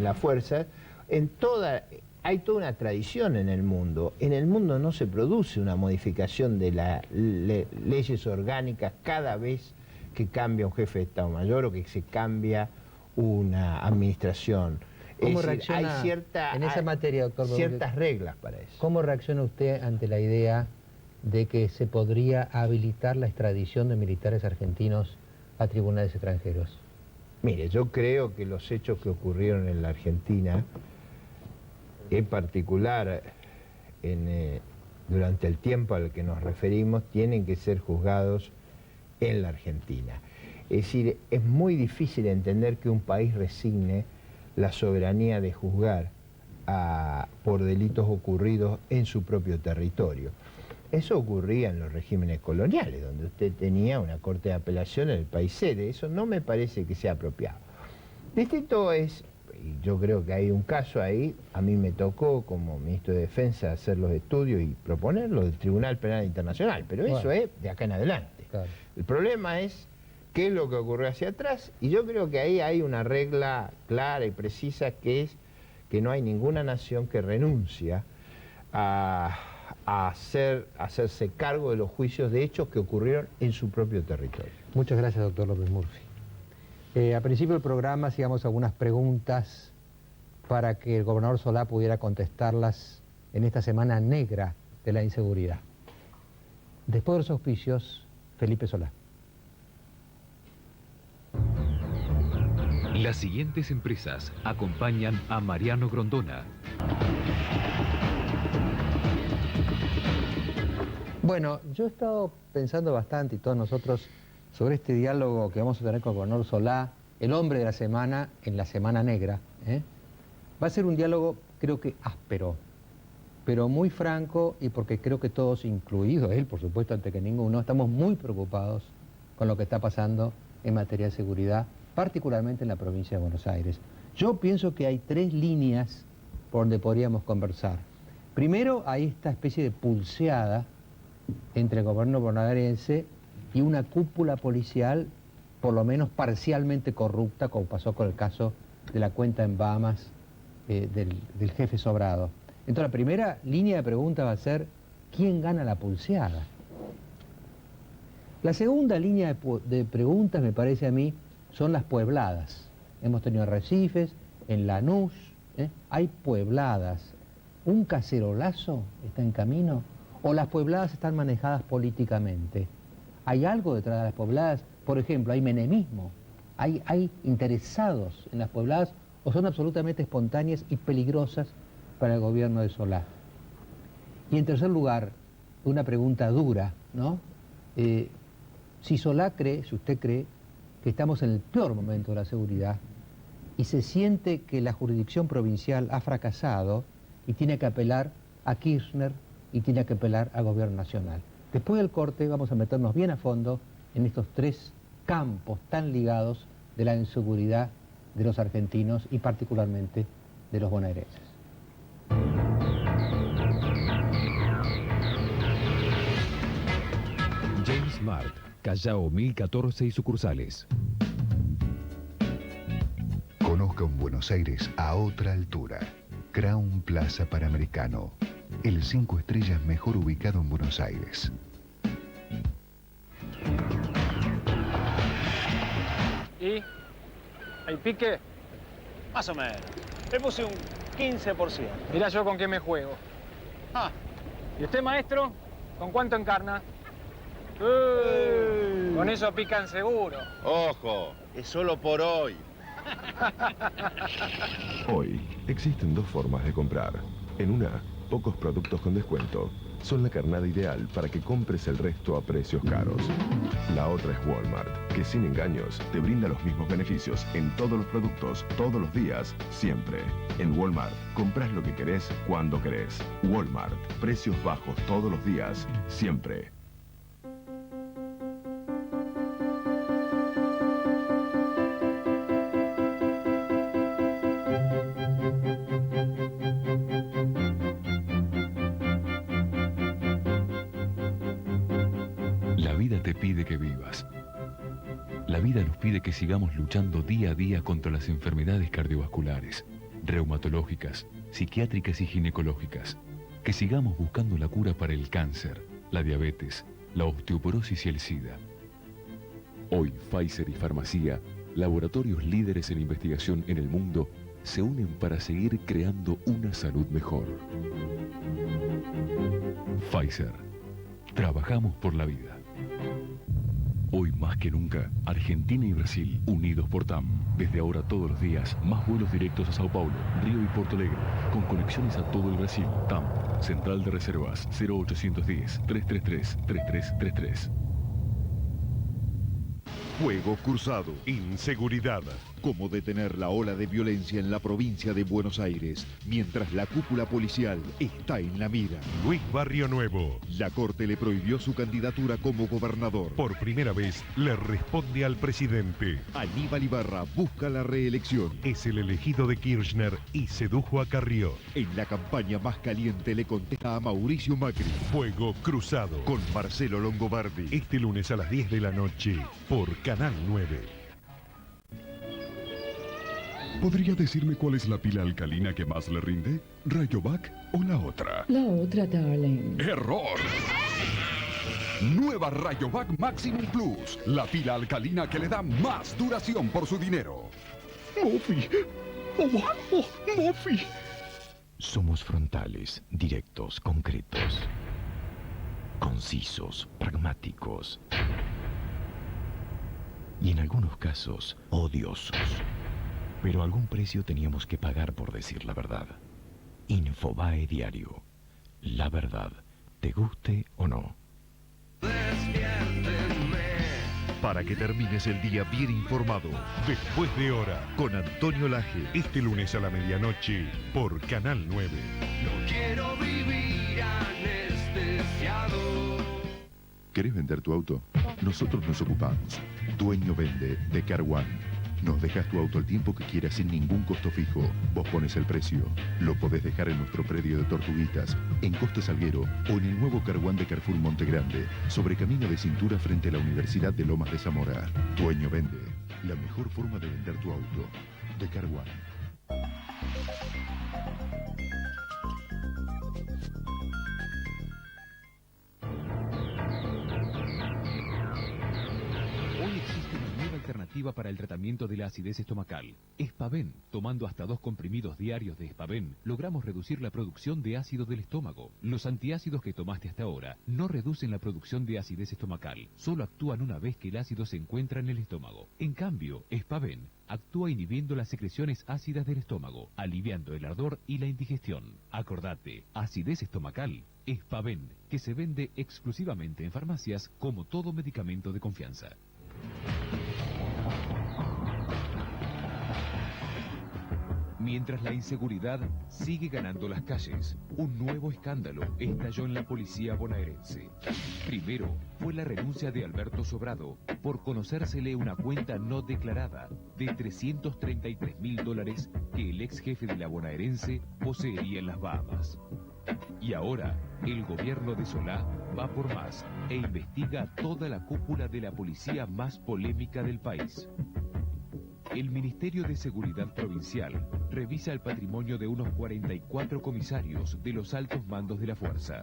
la fuerza. Hay toda una tradición en el mundo. En el mundo no se produce una modificación de las leyes orgánicas cada vez que cambia un jefe de Estado Mayor o que se cambia una administración. ¿Cómo reacciona en esa materia, doctor? Ciertas reglas para eso. ¿Cómo reacciona usted ante la idea de que se podría habilitar la extradición de militares argentinos a tribunales extranjeros? Mire, yo creo que los hechos que ocurrieron en la Argentina, en particular durante el tiempo al que nos referimos, tienen que ser juzgados en la Argentina. Es decir, es muy difícil entender que un país resigne la soberanía de juzgar por delitos ocurridos en su propio territorio. Eso ocurría en los regímenes coloniales, donde usted tenía una corte de apelación en el país sede. Eso no me parece que sea apropiado. Distinto es, y yo creo que hay un caso ahí, a mí me tocó como ministro de Defensa hacer los estudios y proponerlo del Tribunal Penal Internacional, pero eso es de acá en adelante. Claro. El problema es qué es lo que ocurrió hacia atrás, y yo creo que ahí hay una regla clara y precisa, que es que no hay ninguna nación que renuncia a hacerse cargo de los juicios de hechos que ocurrieron en su propio territorio. Muchas gracias, doctor López Murphy. A principio del programa hacíamos algunas preguntas para que el gobernador Solá pudiera contestarlas en esta semana negra de la inseguridad. Después de los auspicios, Felipe Solá. Las siguientes empresas acompañan a Mariano Grondona. Bueno, yo he estado pensando bastante, y todos nosotros, sobre este diálogo que vamos a tener con el gobernador Solá, el hombre de la semana, en la Semana Negra. Va a ser un diálogo, creo que áspero, pero muy franco, y porque creo que todos, incluido él, por supuesto, antes que ninguno, estamos muy preocupados con lo que está pasando en materia de seguridad, particularmente en la provincia de Buenos Aires. Yo pienso que hay tres líneas por donde podríamos conversar. Primero, hay esta especie de pulseada entre el gobierno bonaerense y una cúpula policial, por lo menos parcialmente corrupta, como pasó con el caso de la cuenta en Bahamas del jefe Sobrado. Entonces, la primera línea de preguntas va a ser, ¿quién gana la pulseada? La segunda línea de preguntas, me parece a mí, son las puebladas. Hemos tenido arrecifes, en Lanús, hay puebladas. ¿Un cacerolazo está en camino? ¿O las puebladas están manejadas políticamente? ¿Hay algo detrás de las puebladas? Por ejemplo, ¿hay menemismo? ¿Hay interesados en las puebladas o son absolutamente espontáneas y peligrosas para el gobierno de Solá? Y en tercer lugar, una pregunta dura, ¿no? Si Solá cree, si usted cree, que estamos en el peor momento de la seguridad y se siente que la jurisdicción provincial ha fracasado y tiene que apelar a Kirchner y tiene que apelar al gobierno nacional. Después del corte vamos a meternos bien a fondo en estos tres campos tan ligados de la inseguridad de los argentinos y particularmente de los bonaerenses. James Mart, Callao 1014 y sucursales. Conozca un Buenos Aires a otra altura. Crown Plaza Panamericano. El 5 estrellas mejor ubicado en Buenos Aires. ¿Y? ¿El pique? Más o menos. Le puse un 15%. Mirá yo con qué me juego. Ah, ¿y usted, maestro? ¿Con cuánto encarna? Con eso pican seguro. Ojo, es solo por hoy. Hoy existen dos formas de comprar. En una, pocos productos con descuento son la carnada ideal para que compres el resto a precios caros. La otra es Walmart, que sin engaños te brinda los mismos beneficios en todos los productos, todos los días, siempre. En Walmart, compras lo que querés, cuando querés. Walmart, precios bajos todos los días, siempre. La vida te pide que vivas. La vida nos pide que sigamos luchando día a día contra las enfermedades cardiovasculares, reumatológicas, psiquiátricas y ginecológicas. Que sigamos buscando la cura para el cáncer, la diabetes, la osteoporosis y el SIDA. Hoy, Pfizer y Farmacia, laboratorios líderes en investigación en el mundo, se unen para seguir creando una salud mejor. Pfizer. Trabajamos por la vida. Hoy más que nunca, Argentina y Brasil, unidos por TAM. Desde ahora todos los días, más vuelos directos a Sao Paulo, Río y Porto Alegre, con conexiones a todo el Brasil. TAM, Central de Reservas, 0810-333-3333. Fuego cruzado. Inseguridad. Cómo detener la ola de violencia en la provincia de Buenos Aires, mientras la cúpula policial está en la mira. Luis Barrio Nuevo. La Corte le prohibió su candidatura como gobernador. Por primera vez le responde al presidente. Aníbal Ibarra busca la reelección. Es el elegido de Kirchner y sedujo a Carrió. En la campaña más caliente le contesta a Mauricio Macri. Fuego cruzado. Con Marcelo Longobardi. Este lunes a las 10 de la noche por Canal 9. ¿Podría decirme cuál es la pila alcalina que más le rinde? ¿Rayovac o la otra? La otra, darling. ¡Error! Nueva Rayovac Maximum Plus. La pila alcalina que le da más duración por su dinero. ¡Mofi! ¡Oh, Mofi! Somos frontales, directos, concretos. Concisos, pragmáticos. Y en algunos casos, odiosos. Pero algún precio teníamos que pagar por decir la verdad. Infobae Diario. La verdad, te guste o no. Para que termines el día bien informado, después de hora, con Antonio Laje. Este lunes a la medianoche por Canal 9. No quiero vivir anestesiado. ¿Querés vender tu auto? Nosotros nos ocupamos. Dueño Vende de Car One. Nos dejas tu auto el tiempo que quieras sin ningún costo fijo. Vos pones el precio. Lo podés dejar en nuestro predio de Tortuguitas, en Costa Salguero o en el nuevo Car One de Carrefour Monte Grande, sobre Camino de Cintura frente a la Universidad de Lomas de Zamora. Dueño Vende. La mejor forma de vender tu auto. De Car One. Hoy existe una nueva alternativa para el tratamiento de la acidez estomacal. Espaven. Tomando hasta 2 comprimidos diarios de Espaven, logramos reducir la producción de ácido del estómago. Los antiácidos que tomaste hasta ahora no reducen la producción de acidez estomacal, solo actúan una vez que el ácido se encuentra en el estómago. En cambio, Espaven actúa inhibiendo las secreciones ácidas del estómago, aliviando el ardor y la indigestión. Acordate, acidez estomacal, Espaven, que se vende exclusivamente en farmacias como todo medicamento de confianza. Mientras la inseguridad sigue ganando las calles, un nuevo escándalo estalló en la policía bonaerense. Primero fue la renuncia de Alberto Sobrado por conocérsele una cuenta no declarada de $333.000 que el ex jefe de la bonaerense poseería en las Bahamas. Y ahora, el gobierno de Solá va por más e investiga a toda la cúpula de la policía más polémica del país. El Ministerio de Seguridad Provincial revisa el patrimonio de unos 44 comisarios de los altos mandos de la fuerza.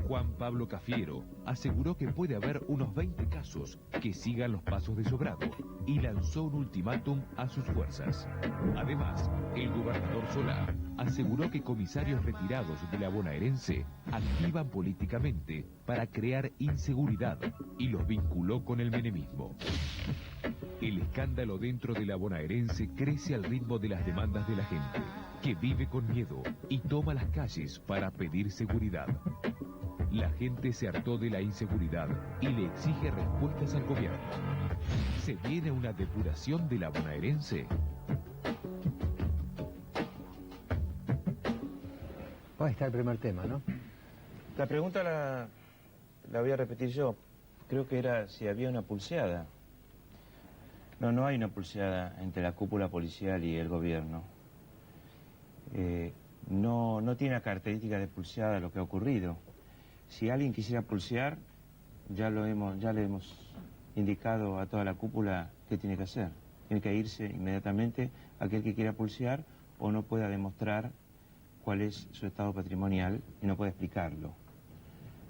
Juan Pablo Cafiero aseguró que puede haber unos 20 casos que sigan los pasos de Sobrado y lanzó un ultimátum a sus fuerzas. Además, el gobernador Solá aseguró que comisarios retirados de la bonaerense activan políticamente para crear inseguridad y los vinculó con el menemismo. El escándalo dentro de la bonaerense crece al ritmo de las demandas de la gente, que vive con miedo y toma las calles para pedir seguridad. La gente se hartó de la inseguridad y le exige respuestas al gobierno. ¿Se viene una depuración de la bonaerense? Ahí está el primer tema, ¿no? La pregunta la voy a repetir yo. Creo que era si había una pulseada. No hay una pulseada entre la cúpula policial y el gobierno. No tiene la característica de pulseada lo que ha ocurrido. Si alguien quisiera pulsear, ya le hemos indicado a toda la cúpula qué tiene que hacer. Tiene que irse inmediatamente aquel que quiera pulsear o no pueda demostrar cuál es su estado patrimonial y no puede explicarlo.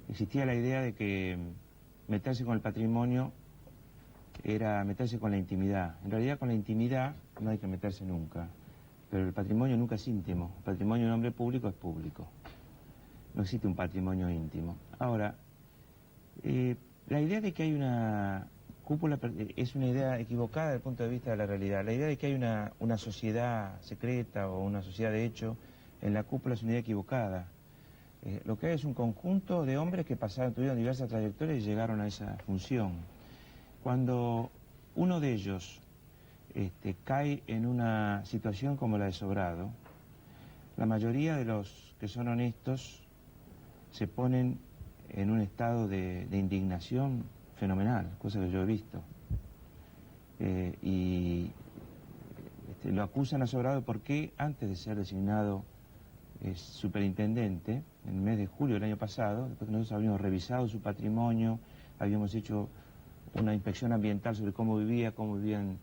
Existía la idea de que meterse con el patrimonio era meterse con la intimidad. En realidad con la intimidad no hay que meterse nunca, pero el patrimonio nunca es íntimo. El patrimonio de un hombre público es público. No existe un patrimonio íntimo. Ahora, la idea de que hay una cúpula es una idea equivocada desde el punto de vista de la realidad. La idea de que hay una sociedad secreta o una sociedad de hecho en la cúpula es una idea equivocada. Lo que hay es un conjunto de hombres que tuvieron diversas trayectorias y llegaron a esa función. Cuando uno de ellos cae en una situación como la de Sobrado, la mayoría de los que son honestos se ponen en un estado de indignación fenomenal, cosa que yo he visto. Lo acusan a Sobrado porque antes de ser designado superintendente, en el mes de julio del año pasado, después que nosotros habíamos revisado su patrimonio, habíamos hecho una inspección ambiental sobre cómo vivían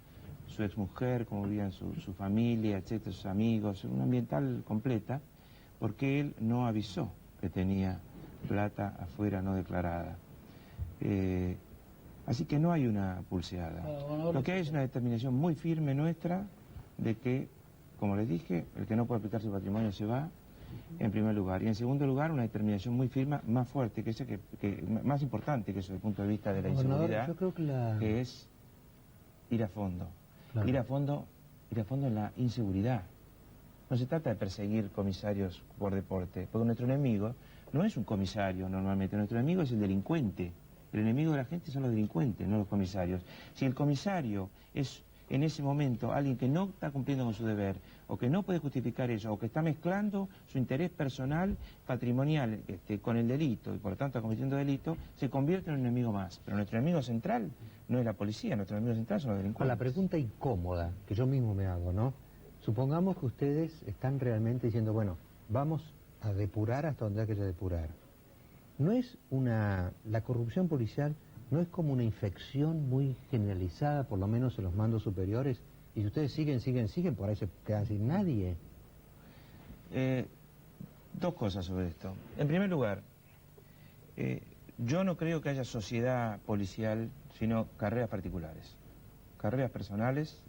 su exmujer, cómo vivían su familia, etcétera, sus amigos, una ambiental completa, porque él no avisó que tenía plata afuera no declarada. Así que no hay una pulseada. Lo que hay es una determinación muy firme nuestra de que, como les dije, el que no puede aplicar su patrimonio se va, en primer lugar. Y en segundo lugar, una determinación muy firme, más fuerte, más importante que eso desde el punto de vista de la inseguridad, yo creo que es ir a fondo. Claro. Ir a fondo en la inseguridad. No se trata de perseguir comisarios por deporte, porque nuestro enemigo no es un comisario normalmente, nuestro enemigo es el delincuente. El enemigo de la gente son los delincuentes, no los comisarios. Si el comisario es en ese momento alguien que no está cumpliendo con su deber, o que no puede justificar eso, o que está mezclando su interés personal, patrimonial, con el delito, y por lo tanto cometiendo delito, se convierte en un enemigo más. Pero nuestro enemigo central no es la policía, nuestro enemigo central son los delincuentes. La pregunta incómoda que yo mismo me hago, ¿no? Supongamos que ustedes están realmente diciendo, bueno, vamos a depurar hasta donde haya que depurar. ¿No es la corrupción policial no es como una infección muy generalizada, por lo menos en los mandos superiores? Y si ustedes siguen, por ahí se quedan sin nadie. Dos cosas sobre esto. En primer lugar, yo no creo que haya sociedad policial, sino carreras particulares. Carreras personales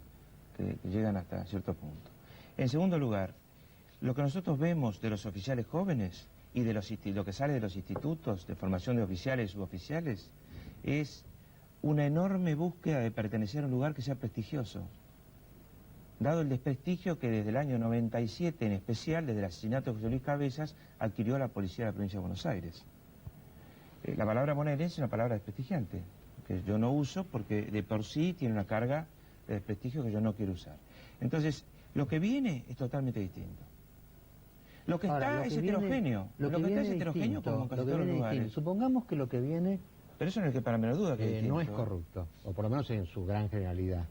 que llegan hasta cierto punto. En segundo lugar, lo que nosotros vemos de los oficiales jóvenes y de lo que sale de los institutos de formación de oficiales y suboficiales es una enorme búsqueda de pertenecer a un lugar que sea prestigioso. Dado el desprestigio que desde el año 97, en especial desde el asesinato de José Luis Cabezas, adquirió la policía de la provincia de Buenos Aires. La palabra bonaerense es una palabra desprestigiante, que yo no uso porque de por sí tiene una carga de desprestigio que yo no quiero usar. Entonces, Lo que viene es totalmente distinto. Lo que está es heterogéneo. Lo que está es heterogéneo como en casi todos los lugares. Supongamos que lo que viene... Pero eso no es que para menos duda que no es corrupto, o por lo menos en su gran generalidad.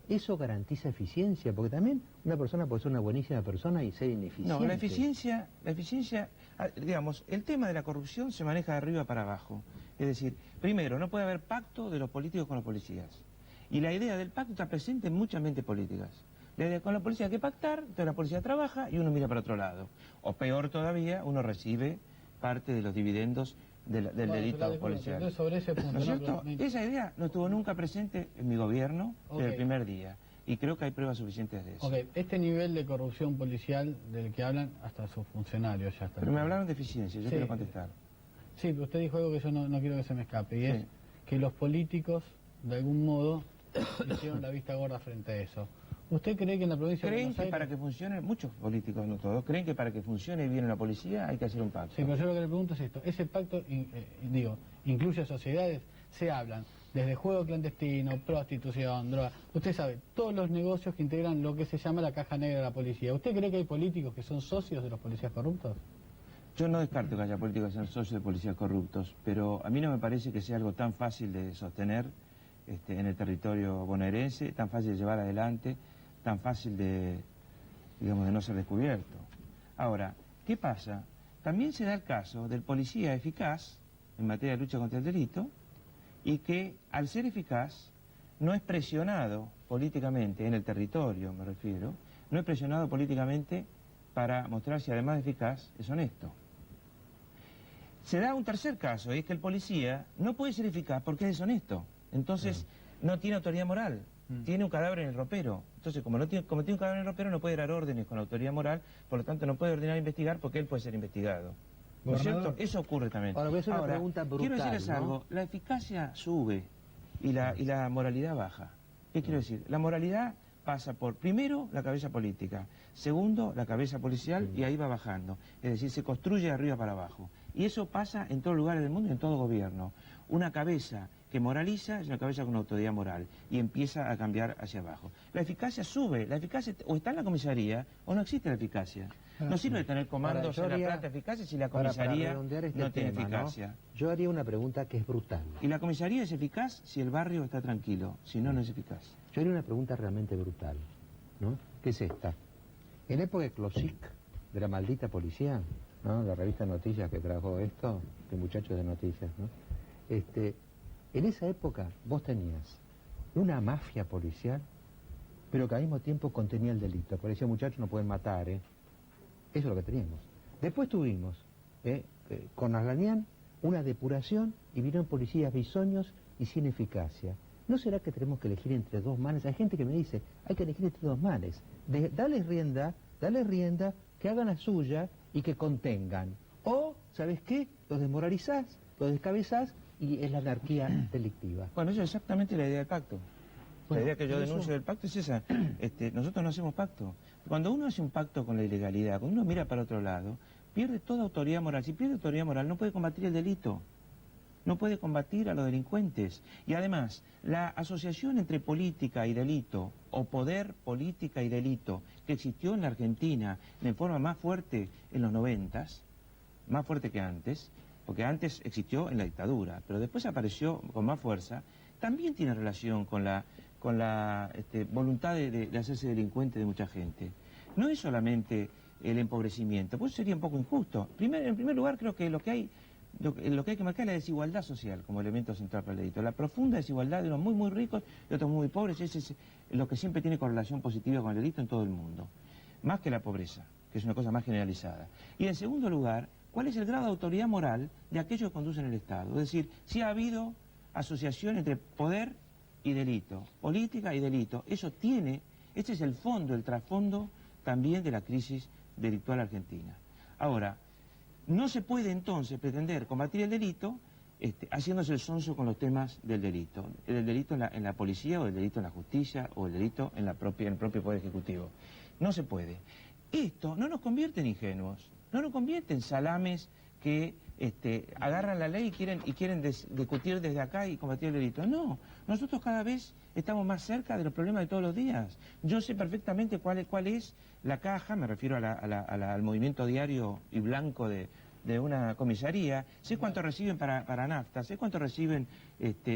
¿Eso garantiza eficiencia? Porque también una persona puede ser una buenísima persona y ser ineficiente. No, la eficiencia, digamos, el tema de la corrupción se maneja de arriba para abajo. Es decir, primero, no puede haber pacto de los políticos con los policías. Y la idea del pacto está presente en muchas mentes políticas. La idea con la policía hay que pactar, entonces la policía trabaja y uno mira para otro lado. O peor todavía, uno recibe parte de los dividendos del delito policial. Sobre ese punto, ¿No es cierto? Esa idea no estuvo nunca presente en mi gobierno desde el primer día. Y creo que hay pruebas suficientes de eso. Ok, este nivel de corrupción policial del que hablan hasta sus funcionarios ya está. Pero me hablaron de eficiencia, yo quiero contestar. Sí, pero usted dijo algo que yo no quiero que se me escape, y es que los políticos, de algún modo, hicieron la vista gorda frente a eso. ¿Usted cree que en la provincia de Buenos Aires... para que funcione, muchos políticos, no todos, creen que para que funcione bien la policía hay que hacer un pacto? Sí, pero yo lo que le pregunto es esto. Ese pacto, incluye sociedades, se hablan desde juego clandestino, prostitución, droga. Usted sabe, todos los negocios que integran lo que se llama la caja negra de la policía. ¿Usted cree que hay políticos que son socios de los policías corruptos? Yo no descarto que haya políticos que sean socios de policías corruptos, pero a mí no me parece que sea algo tan fácil de sostener en el territorio bonaerense, tan fácil de llevar adelante, tan fácil de no ser descubierto. Ahora, ¿qué pasa? También se da el caso del policía eficaz en materia de lucha contra el delito y que, al ser eficaz, no es presionado políticamente, en el territorio me refiero, no es presionado políticamente para mostrar si además de eficaz es honesto. Se da un tercer caso, y es que el policía no puede ser eficaz porque es deshonesto. Entonces, no tiene autoridad moral. Tiene un cadáver en el ropero. Entonces, como tiene un cadáver en el ropero, no puede dar órdenes con autoridad moral, por lo tanto no puede ordenar investigar porque él puede ser investigado. ¿No es cierto? Eso ocurre también. Ahora, voy a hacer una pregunta brutal, quiero decirles algo. La eficacia sube y la moralidad baja. ¿Qué quiero decir? La moralidad pasa por, primero, la cabeza política, segundo, la cabeza policial, y ahí va bajando. Es decir, se construye de arriba para abajo. Y eso pasa en todos lugares del mundo y en todo gobierno. Una cabeza que moraliza es una cabeza con autoridad moral y empieza a cambiar hacia abajo. La eficacia sube, la eficacia o está en la comisaría o no existe la eficacia. No sirve de tener comandos en la planta eficacia si la comisaría no tiene eficacia. Yo haría una pregunta que es brutal. Y la comisaría es eficaz si el barrio está tranquilo, si no, no es eficaz. Yo haría una pregunta realmente brutal, ¿no? ¿Qué es esta? En la época de Closic, de la maldita policía, ¿no? La revista Noticias que trajo esto, de muchachos de noticias, ¿no? En esa época vos tenías una mafia policial, pero que al mismo tiempo contenía el delito. Porque decía, muchachos, no pueden matar, Eso es lo que teníamos. Después tuvimos, con Arganian, una depuración y vinieron policías bisoños y sin eficacia. ¿No será que tenemos que elegir entre dos males? Hay gente que me dice, hay que elegir entre dos males. Dale rienda, que hagan la suya y que contengan. O, ¿sabes qué? Los desmoralizás, los descabezás y es la anarquía delictiva. Bueno, eso es exactamente la idea del pacto. La idea que yo denuncio del pacto es esa. Nosotros no hacemos pacto. Cuando uno hace un pacto con la ilegalidad, cuando uno mira para otro lado, pierde toda autoridad moral. Si pierde autoridad moral, no puede combatir el delito. No puede combatir a los delincuentes. Y además, la asociación entre política y delito, o poder, política y delito, que existió en la Argentina de forma más fuerte en los 90s, más fuerte que antes, porque antes existió en la dictadura, pero después apareció con más fuerza, también tiene relación con la voluntad de hacerse delincuente de mucha gente. No es solamente el empobrecimiento, pues sería un poco injusto. En primer lugar, creo que lo que hay que marcar es la desigualdad social como elemento central para el delito. La profunda desigualdad de unos muy, muy ricos y otros muy pobres, ese es lo que siempre tiene correlación positiva con el delito en todo el mundo. Más que la pobreza, que es una cosa más generalizada. Y en segundo lugar, ¿cuál es el grado de autoridad moral de aquellos que conducen el Estado? Es decir, si ha habido asociación entre poder y delito, política y delito. Este es el fondo, el trasfondo también de la crisis delictual argentina. Ahora, no se puede entonces pretender combatir el delito haciéndose el sonso con los temas del delito. El delito en la policía o el delito en la justicia o el delito en el propio Poder Ejecutivo. No se puede. Esto no nos convierte en ingenuos, no nos convierte en salames que agarran la ley y quieren discutir desde acá y combatir el delito. No, nosotros cada vez estamos más cerca de los problemas de todos los días. Yo sé perfectamente cuál es la caja, me refiero al movimiento diario y blanco de una comisaría, sé cuánto reciben para nafta, sé cuánto reciben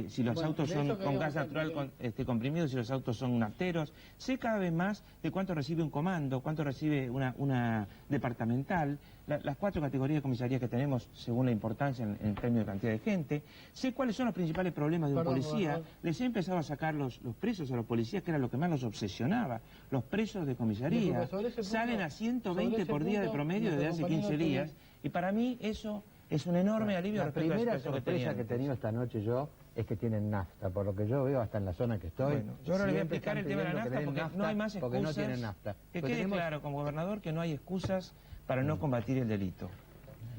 si los autos son con gas natural comprimido, si los autos son nafteros, sé cada vez más de cuánto recibe un comando, cuánto recibe una departamental, las 4 categorías de comisaría que tenemos según la importancia en términos de cantidad de gente, sé cuáles son los principales problemas de un policía, les he empezado a sacar los presos a los policías, que era lo que más los obsesionaba, los presos de comisaría, salen a 120 por día de promedio desde hace 15 días, y para mí eso es un enorme alivio respecto a la primera situación sorpresa que he tenido esta noche yo es que tienen nafta, por lo que yo veo hasta en la zona que estoy. Bueno, yo ahora le voy a explicar el tema de la nafta porque no hay más excusas. Porque no tienen nafta. Que quede claro como gobernador que no hay excusas para no combatir el delito.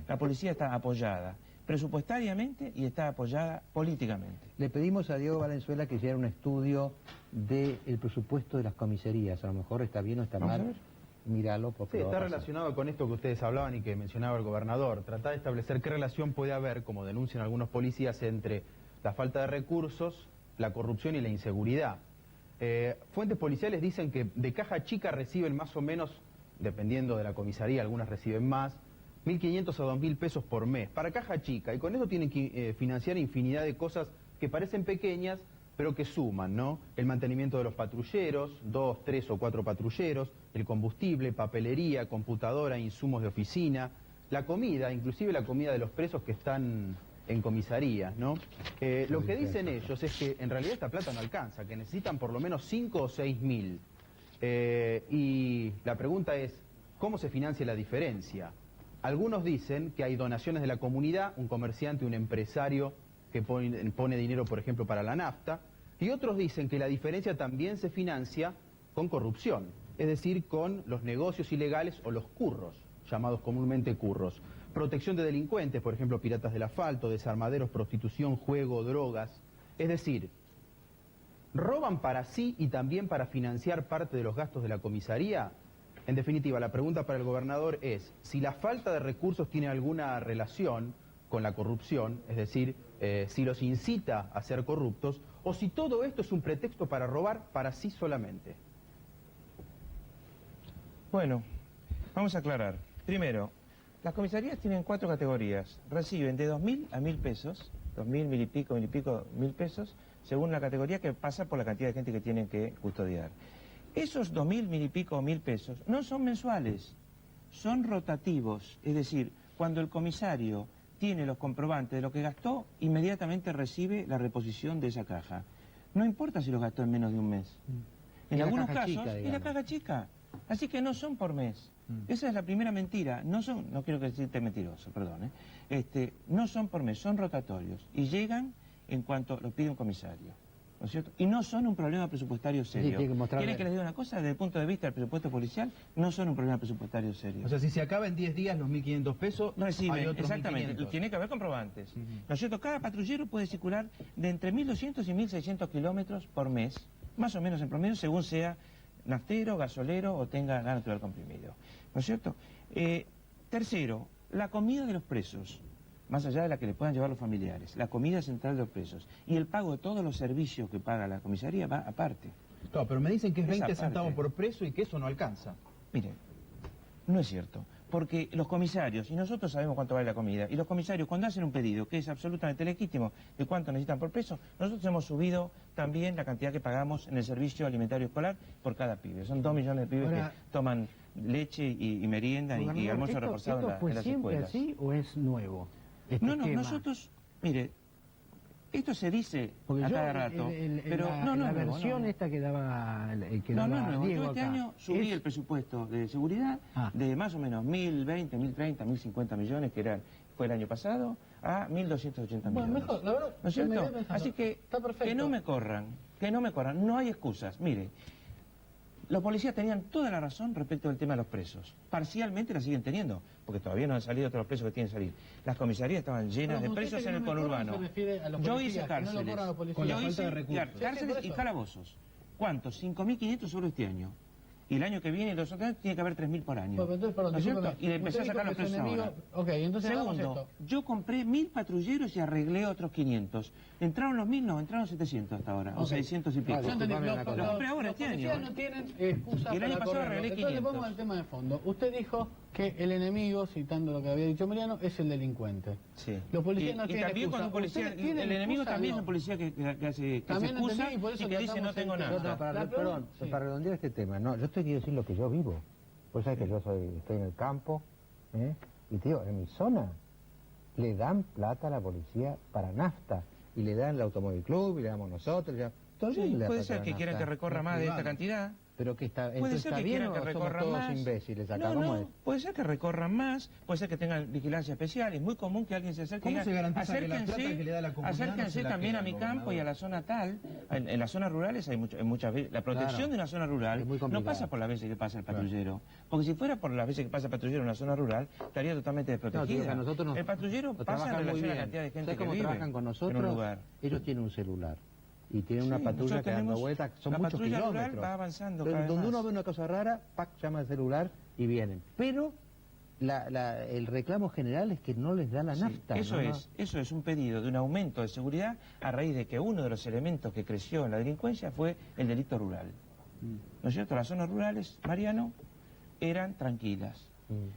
La policía está apoyada presupuestariamente y está apoyada políticamente. Le pedimos a Diego Valenzuela que hiciera un estudio del presupuesto de las comisarías. A lo mejor está bien o está mal. Míralo, porque sí, está relacionado con esto que ustedes hablaban y que mencionaba el gobernador. Tratar de establecer qué relación puede haber, como denuncian algunos policías, entre la falta de recursos, la corrupción y la inseguridad. Fuentes policiales dicen que de caja chica reciben más o menos, dependiendo de la comisaría, algunas reciben más, 1.500 a 2.000 pesos por mes para caja chica, y con eso tienen que financiar infinidad de cosas que parecen pequeñas, pero que suman, ¿no? El mantenimiento de los patrulleros, 2, 3 o 4 patrulleros, el combustible, papelería, computadora, insumos de oficina, la comida, inclusive la comida de los presos que están en comisarías, ¿no? Lo que dicen ellos es que en realidad esta plata no alcanza, que necesitan por lo menos 5 o 6.000. Y la pregunta es, ¿cómo se financia la diferencia? Algunos dicen que hay donaciones de la comunidad, un comerciante, un empresario que pone dinero, por ejemplo, para la nafta, y otros dicen que la diferencia también se financia con corrupción, es decir, con los negocios ilegales o los curros, llamados comúnmente curros. Protección de delincuentes, por ejemplo, piratas del asfalto, desarmaderos, prostitución, juego, drogas. Es decir, ¿roban para sí y también para financiar parte de los gastos de la comisaría? En definitiva, la pregunta para el gobernador es si la falta de recursos tiene alguna relación con la corrupción, es decir, si los incita a ser corruptos, o si todo esto es un pretexto para robar para sí solamente. Bueno, vamos a aclarar. Primero, las comisarías tienen 4 categorías. Reciben de 2.000 a 1.000 pesos, 2.000, 1.000 y pico, 1.000 pesos, según la categoría que pasa por la cantidad de gente que tienen que custodiar. Esos 2.000, 1.000 y pico, 1.000 pesos no son mensuales, son rotativos. Es decir, cuando el comisario tiene los comprobantes de lo que gastó, inmediatamente recibe la reposición de esa caja. No importa si los gastó en menos de un mes. En algunos casos, es la caja chica. Así que no son por mes. Esa es la primera mentira. No quiero decirte mentiroso, perdón. No son por mes, son rotatorios. Y llegan en cuanto los pide un comisario. ¿No es cierto? Y no son un problema presupuestario serio. Sí, ¿quieren que les diga una cosa? Desde el punto de vista del presupuesto policial, no son un problema presupuestario serio. O sea, si se acaba en 10 días los 1.500 pesos, reciben, hay otros exactamente, 1.500. Tiene que haber comprobantes. ¿No es cierto? Cada patrullero puede circular de entre 1.200 y 1.600 kilómetros por mes, más o menos en promedio, según sea naftero, gasolero o tenga gas natural comprimido. ¿No es cierto? Tercero, la comida de los presos, más allá de la que le puedan llevar los familiares, la comida central de los presos y el pago de todos los servicios que paga la comisaría va aparte. Claro, pero me dicen que es 20 centavos por preso y que eso no alcanza. Miren, no es cierto, porque los comisarios, y nosotros sabemos cuánto vale la comida, y los comisarios cuando hacen un pedido, que es absolutamente legítimo, de cuánto necesitan por preso, nosotros hemos subido también la cantidad que pagamos en el servicio alimentario escolar por cada pibe. Son 2 millones de pibes que toman leche y merienda y almuerzo reforzado en las escuelas. ¿Esto fue siempre así o es nuevo? No, nosotros, mire, esto se dice a cada rato, pero la versión esta que daba Diego Diego yo este acá, año subí el presupuesto de seguridad de más o menos 1.020, 1.030, 1.050 millones, que fue el año pasado, a 1.280 millones. Bueno, mejor, la verdad, ¿no es cierto? Así que no me corran, no hay excusas. Mire, los policías tenían toda la razón respecto del tema de los presos. Parcialmente la siguen teniendo, porque todavía no han salido todos los presos que tienen que salir. Las comisarías estaban llenas de presos en el conurbano. Yo hice cárceles. Cárceles y calabozos. ¿Cuántos? 5.500 solo este año. Y el año que viene, los otros años, tiene que haber 3.000 por año. Bueno, entonces, perdón, ¿No es cierto? discúlpeme. Y le empecé a Usted sacar los dijo que precios su ahora. enemigo- Ok, entonces hagamos Segundo, esto. yo compré 1.000 patrulleros y arreglé otros 500. ¿Entraron los 1.000? No, entraron 700 hasta ahora, o Ok. 600 y pico. Yo entendí, Los compré ahora los este año. policías no tienen excusa Y el año para pasado correrlo. arreglé Entonces le 500. pongo el tema de fondo. Usted dijo que el enemigo, citando lo que había dicho Mariano, es el delincuente. Sí. Los policías no y tienen también excusa. cuando un policía, ¿Ustedes tienen el enemigo excusa? también No. es un policía que se También excusa entendí, y por eso y que dice no tratamos tengo el tema. nada. No, para, La perdón, pregunta- sí. para redondear este tema, no, yo estoy quiero decir lo que yo vivo. Vos sabés que yo estoy en el campo, y te digo, en mi zona le dan plata a la policía para nafta, y le dan el Automóvil Club, y le damos nosotros, Sí, puede ser que quieran que recorra más de esta cantidad. Pero que está, Puede entonces ser está que bien quieran o que somos recorran todos más. imbéciles acá, No, ¿cómo no, es? puede ser que recorran más, puede ser que tengan vigilancia especial. Es muy común que alguien se acerque y ¿Cómo diga, se garantiza que la plata acérquense, que le da la comunidad no acérquense se la también queda a mi el campo y a la zona tal. En las zonas rurales hay muchas veces, la protección Claro. de una zona rural Es muy no complicado. pasa por las veces que pasa el patrullero. Porque si fuera por las veces que pasa el patrullero en una zona rural, estaría totalmente No, digo desprotegida. que a nosotros nos- el patrullero nos pasa en trabajan muy relación a la bien. cantidad de gente ¿Sabés que cómo vive trabajan con en un nosotros? lugar. Ellos tienen un celular. Y tienen una Sí, patrulla nosotros que dando tenemos- vueltas, son la muchos patrulla rural kilómetros. va avanzando Entonces, cada vez donde más. uno ve una cosa rara, ¡pac!, llama al celular y vienen. Pero el reclamo general es que no les da la nafta. Eso ¿no? eso es un pedido de un aumento de seguridad a raíz de que uno de los elementos que creció en la delincuencia fue el delito rural. ¿No es cierto? Las zonas rurales, Mariano, eran tranquilas.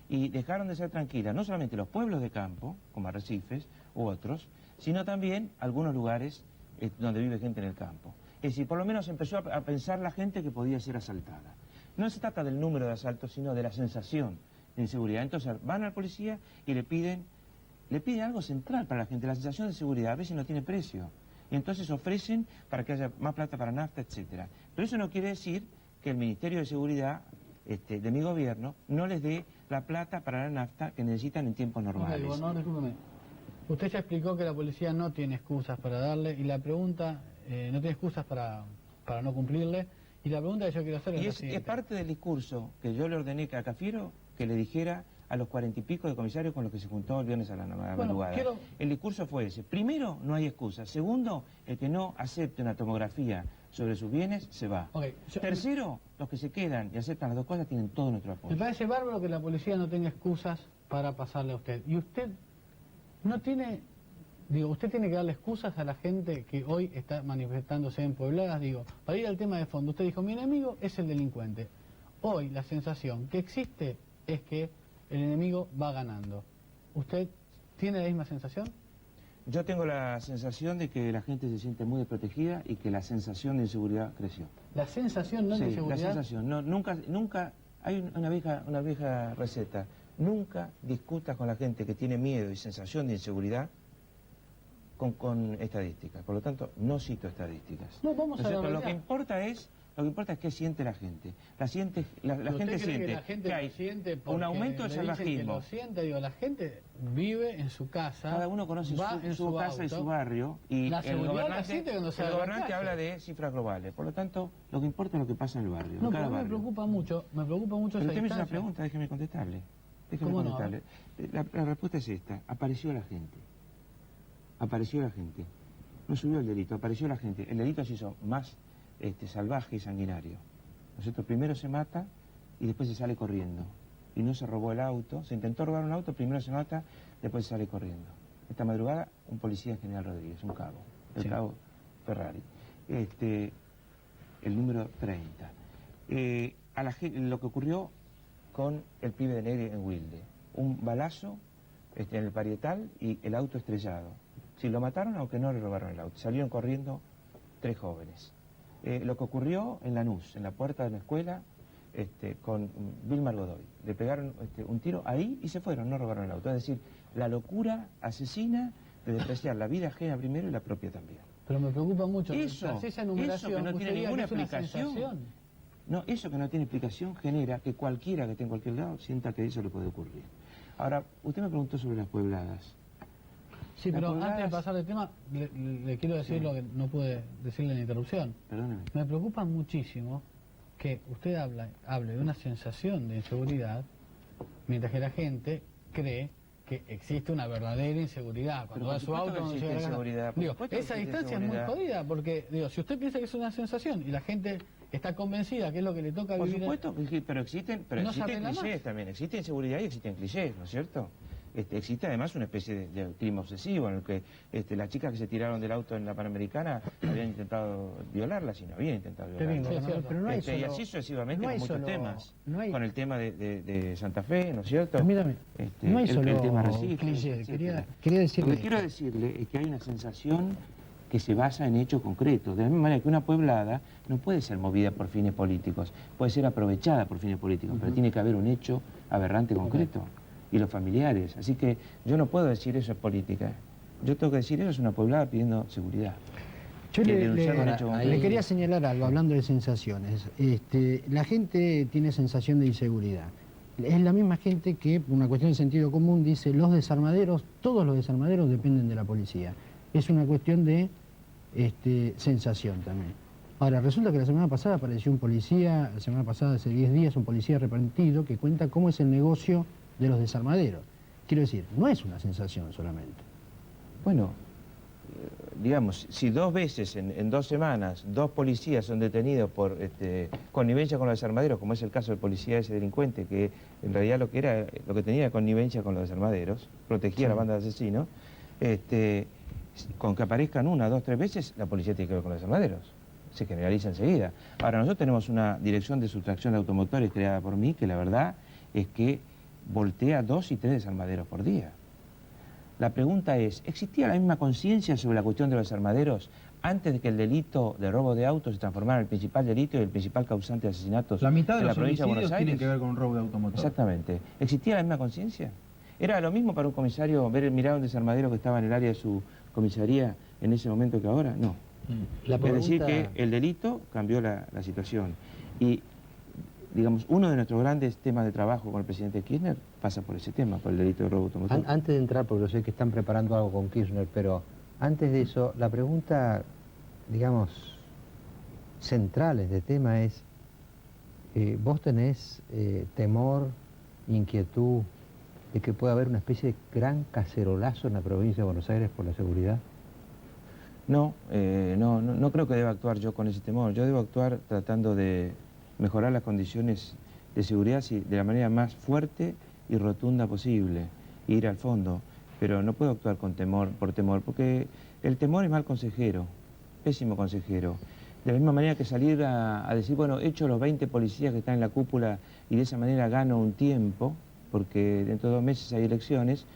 Y dejaron de ser tranquilas no solamente los pueblos de campo, como Arrecifes u otros, sino también algunos lugares donde vive gente en el campo. Es decir, por lo menos empezó a pensar la gente que podía ser asaltada. No se trata del número de asaltos, sino de la sensación de inseguridad. Entonces van al policía y le piden algo central para la gente. La sensación de seguridad a veces no tiene precio. Y entonces ofrecen para que haya más plata para nafta, etcétera. Pero eso no quiere decir que el Ministerio de Seguridad de mi gobierno no les dé la plata para la nafta que necesitan en tiempos normales. Ok, bueno, discúlpeme. Usted ya explicó que la policía no tiene excusas para darle, y la pregunta, no tiene excusas para no cumplirle, y la pregunta que yo quiero hacer es Y la es siguiente. parte del discurso que yo le ordené a Cafiero que le dijera a los 40 y pico de comisarios con los que se juntó el viernes a la madrugada. El discurso fue ese. Primero, no hay excusa. Segundo, el que no acepte una tomografía sobre sus bienes, se va. Tercero, los que se quedan y aceptan las dos cosas tienen todo nuestro apoyo. Me parece bárbaro que la policía no tenga excusas para pasarle a usted. Y usted no tiene, usted tiene que darle excusas a la gente que hoy está manifestándose en Puebladas. Para ir al tema de fondo, usted dijo, mi enemigo es el delincuente. Hoy la sensación que existe es que el enemigo va ganando. ¿Usted tiene la misma sensación? Yo tengo la sensación de que la gente se siente muy desprotegida y que la sensación de inseguridad creció. ¿La sensación, no de Sí, inseguridad? la sensación. No, nunca, hay una vieja receta. Nunca discutas con la gente que tiene miedo y sensación de inseguridad con estadísticas. Por lo tanto, no cito estadísticas. No, vamos ¿No es a la cierto? Lo realidad. que importa es qué siente la gente. La gente ¿Usted cree siente que la gente hay lo siente un porque aumento del le dicen que salvajismo. lo siente? La gente vive en su casa. Cada uno conoce va en su casa y auto. su barrio, y La el seguridad la siente cuando sale a la gobernante calle. habla de cifras globales. Por lo tanto, lo que importa es lo que pasa en el barrio, No, en cada pero me barrio. preocupa mucho Pero esa usted me hizo una distancia. pregunta, déjeme contestarle. ¿Cómo no? La respuesta es esta. Apareció la gente. Apareció la gente. No subió el delito, apareció la gente. El delito se hizo más salvaje y sanguinario. ¿No es cierto? Primero se mata y después se sale corriendo. Y no se robó el auto. Se intentó robar un auto, primero se mata, después se sale corriendo. Esta madrugada, un policía en General Rodríguez, un cabo. El cabo Ferrari. El número 30. Lo que ocurrió con el pibe de Negri en Wilde. Un balazo en el parietal y el auto estrellado. Si lo mataron, aunque no le robaron el auto. Salieron corriendo 3 jóvenes. Lo que ocurrió en Lanús, en la puerta de la escuela, con Vilmar Godoy. Le pegaron un tiro ahí y se fueron, no robaron el auto. Es decir, la locura asesina de despreciar la vida ajena primero y la propia también. Pero me preocupa mucho. Eso que no tiene usted diga ninguna que es una explicación. sensación. No, eso que no tiene explicación genera que cualquiera que esté en cualquier lado sienta que eso le puede ocurrir. Ahora, usted me preguntó sobre las puebladas. Sí, Las pero puebladas- antes de pasar de tema, le quiero decir lo que no pude decirle en la interrupción. Perdóneme. Me preocupa muchísimo que usted hable de una sensación de inseguridad, mientras que la gente cree que existe una verdadera inseguridad. Cuando Pero va a por su supuesto auto, que cuando existe llega a la casa. inseguridad, por Digo, supuesto que esa existe distancia es muy inseguridad. jodida, porque si usted piensa que es una sensación y la gente está convencida que es lo que le toca Por vivir. supuesto, pero existen No se arregla clichés más. también, existe inseguridad y existen clichés, ¿no es cierto? Existe además una especie de crimen obsesivo en el que las chicas que se tiraron del auto en la Panamericana habían intentado violarlas y no habían intentado violarlas. Pero no hay Y así sucesivamente no hay con muchos solo- temas. no hay- Con el tema de Santa Fe, ¿no es cierto? Permítame, no hay el solo tema Recife, cliché, etcétera. quería decirle Lo que quiero decirle es que hay una sensación que se basa en hechos concretos. De la misma manera que una pueblada no puede ser movida por fines políticos, puede ser aprovechada por fines políticos, pero tiene que haber un hecho aberrante concreto. Y los familiares. Así que yo no puedo decir eso es política. Yo tengo que decir eso es una pueblada pidiendo seguridad. Yo Que le denunciar un hecho concreto. quería señalar algo, hablando de sensaciones. La gente tiene sensación de inseguridad. Es la misma gente que, por una cuestión de sentido común, dice los desarmaderos, todos los desarmaderos dependen de la policía. Es una cuestión de sensación también. Ahora, resulta que la semana pasada apareció un policía, la semana pasada, hace 10 días, un policía arrepentido que cuenta cómo es el negocio de los desarmaderos. Quiero decir, no es una sensación solamente. Bueno, digamos, si 2 veces en 2 semanas 2 policías son detenidos por connivencia con los desarmaderos, como es el caso del policía ese delincuente, que en realidad lo que tenía era connivencia con los desarmaderos, protegía a la banda de asesinos, con que aparezcan 1, 2, 3 veces, la policía tiene que ver con los desarmaderos. Se generaliza enseguida. Ahora, nosotros tenemos una dirección de sustracción de automotores creada por mí, que la verdad es que voltea 2 y 3 desarmaderos por día. La pregunta es, ¿existía la misma conciencia sobre la cuestión de los desarmaderos antes de que el delito de robo de autos se transformara en el principal delito y el principal causante de asesinatos La mitad de en la los provincia de Buenos homicidios Aires? tienen que ver con un robo de automotor. Exactamente. ¿Existía la misma conciencia? ¿Era lo mismo para un comisario mirar un desarmadero que estaba en el área de su comisaría en ese momento que ahora? No. Es decir, que el delito cambió la situación. Y, digamos, uno de nuestros grandes temas de trabajo con el presidente Kirchner pasa por ese tema, por el delito de robo automotor. Antes de entrar, porque yo sé que están preparando algo con Kirchner, pero antes de eso, la pregunta, digamos, central de este tema es, ¿vos tenés temor, inquietud de que pueda haber una especie de gran cacerolazo en la provincia de Buenos Aires por la seguridad? No, no creo que deba actuar yo con ese temor. Yo debo actuar tratando de mejorar las condiciones de seguridad de la manera más fuerte y rotunda posible, e ir al fondo. Pero no puedo actuar con temor, porque el temor es mal consejero, pésimo consejero. De la misma manera que salir a decir, bueno, echo los 20 policías que están en la cúpula y de esa manera gano un tiempo, porque dentro de 2 meses hay elecciones,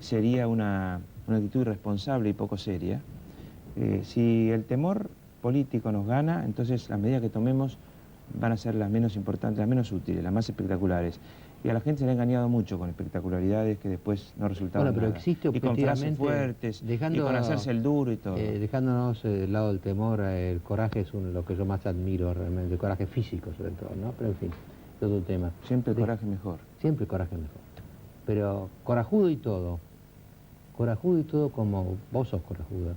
sería una actitud irresponsable y poco seria. Si el temor político nos gana, entonces las medidas que tomemos van a ser las menos importantes, las menos útiles, las más espectaculares. Y a la gente se le ha engañado mucho con espectaculares que después no resultaban Bueno, pero nada. existe Y con frases objetivamente, fuertes, y con hacerse el duro y todo. Dejándonos del lado del temor, el coraje es lo que yo más admiro realmente, el coraje físico sobre todo, ¿no? Pero en fin, es otro tema. Siempre el coraje mejor. Siempre el coraje mejor. Pero corajudo y todo como vos sos corajuda,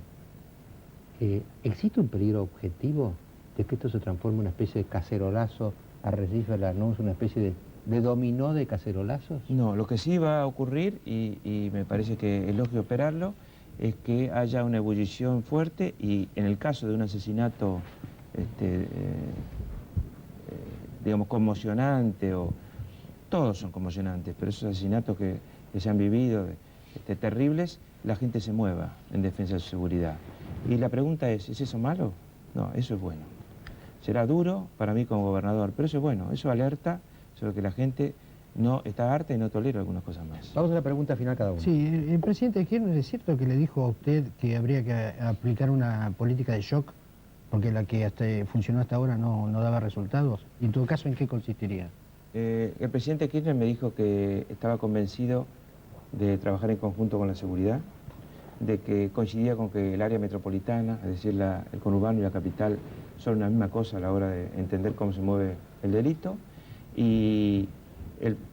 ¿existe un peligro objetivo de que esto se transforme en una especie de cacerolazo, Arrecife, Lanús, una especie de dominó de cacerolazos? No, lo que sí va a ocurrir, y me parece que es lógico esperarlo, es que haya una ebullición fuerte y en el caso de un asesinato, digamos, conmocionante, o todos son conmocionantes, pero esos asesinatos que se han vivido, terribles, la gente se mueva en defensa de su seguridad. Y la pregunta ¿es eso malo? No, eso es bueno. Será duro para mí como gobernador, pero eso es bueno, eso alerta sobre que la gente no está harta y no tolera algunas cosas más. Vamos a la pregunta final cada uno. Sí, el presidente Kirchner, ¿es cierto que le dijo a usted que habría que aplicar una política de shock porque la que funcionó hasta ahora no daba resultados? Y en todo caso, ¿en qué consistiría? El presidente Kirchner me dijo que estaba convencido de trabajar en conjunto con la seguridad, de que coincidía con que el área metropolitana, es decir, el conurbano y la capital, son una misma cosa a la hora de entender cómo se mueve el delito. Y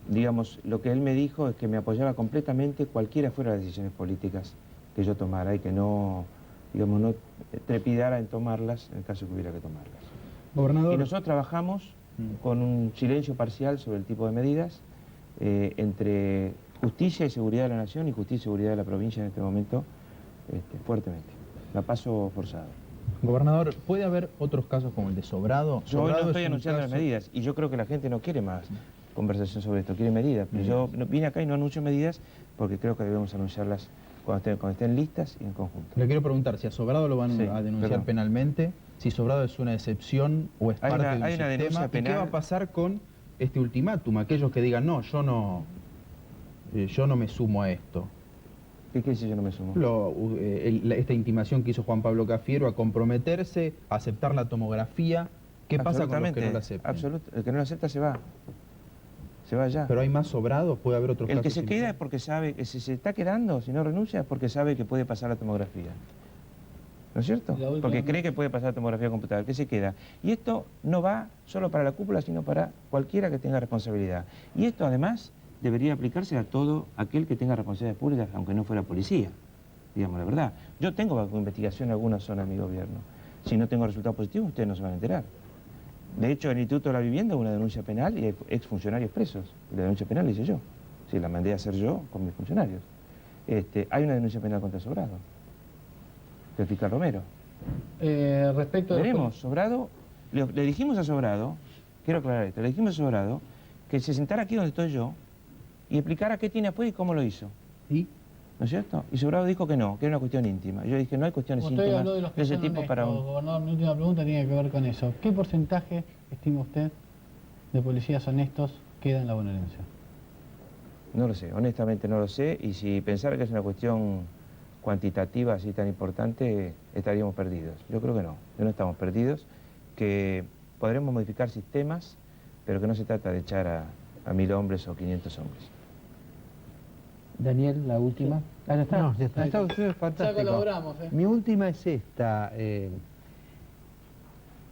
digamos, lo que él me dijo es que me apoyaba completamente cualquiera fuera las decisiones políticas que yo tomara y que no, digamos, no trepidara en tomarlas en el caso que hubiera que tomarlas. Gobernador. Y nosotros trabajamos con un silencio parcial sobre el tipo de medidas entre justicia y seguridad de la nación y justicia y seguridad de la provincia en este momento fuertemente. La paso forzado. Gobernador, ¿puede haber otros casos como el de Sobrado? Yo hoy no Sobrado estoy es un anunciando las caso- medidas y yo creo que la gente no quiere más conversación sobre esto, quiere medidas. Pero yo vine acá y no anuncio medidas porque creo que debemos anunciarlas cuando estén listas y en conjunto. Le quiero preguntar si a Sobrado lo van Sí, a denunciar perdón. penalmente, si Sobrado es una excepción o es Hay parte una- de hay un una denuncia sistema. ¿Y qué penal. va a pasar con este ultimátum? Aquellos que digan, no, yo no me sumo a esto. ¿Qué quiere decir yo no me sumo? Esta intimación que hizo Juan Pablo Cafiero a comprometerse, a aceptar la tomografía. ¿Qué pasa con los que no la aceptan? El que no lo acepta se va. Se va ya. ¿Pero hay más Sobrados? ¿Puede haber otros El casos? que se queda es porque sabe que si se está quedando, si no renuncia, es porque sabe que puede pasar la tomografía. ¿No es cierto? Porque cree que puede pasar la tomografía computadora, que se queda. Y esto no va solo para la cúpula, sino para cualquiera que tenga responsabilidad. Y esto además debería aplicarse a todo aquel que tenga responsabilidades públicas, aunque no fuera policía, digamos la verdad. Yo tengo bajo investigación alguna zona de mi gobierno. Si no tengo resultados positivos, ustedes no se van a enterar. De hecho, el Instituto de la Vivienda hubo una denuncia penal y hay exfuncionarios presos. Y la denuncia penal la hice yo. Sí, la mandé a hacer yo con mis funcionarios. Hay una denuncia penal contra Sobrado, del fiscal Romero. Respecto de... Veremos, Sobrado, le dijimos a Sobrado, quiero aclarar esto, le dijimos a Sobrado que se sentara aquí donde estoy yo y explicara qué tiene afuera y cómo lo hizo. ¿Y? ¿No es cierto? Y Sobrado dijo que no, que era una cuestión íntima. Yo dije, no hay cuestiones Usted íntimas habló de los que ese son tipo para honestos, un... gobernador, mi última pregunta tiene que ver con eso. ¿Qué porcentaje estima usted de policías honestos queda en la bonaerense? No lo sé, honestamente no lo sé, y si pensara que es una cuestión cuantitativa así tan importante, estaríamos perdidos. Yo creo que no estamos perdidos, que podremos modificar sistemas, pero que no se trata de echar a 1000 hombres o 500 hombres. Daniel, la última. Ah, ya está. No, ya está. Está usted, fantástico. Ya colaboramos, Mi última es esta.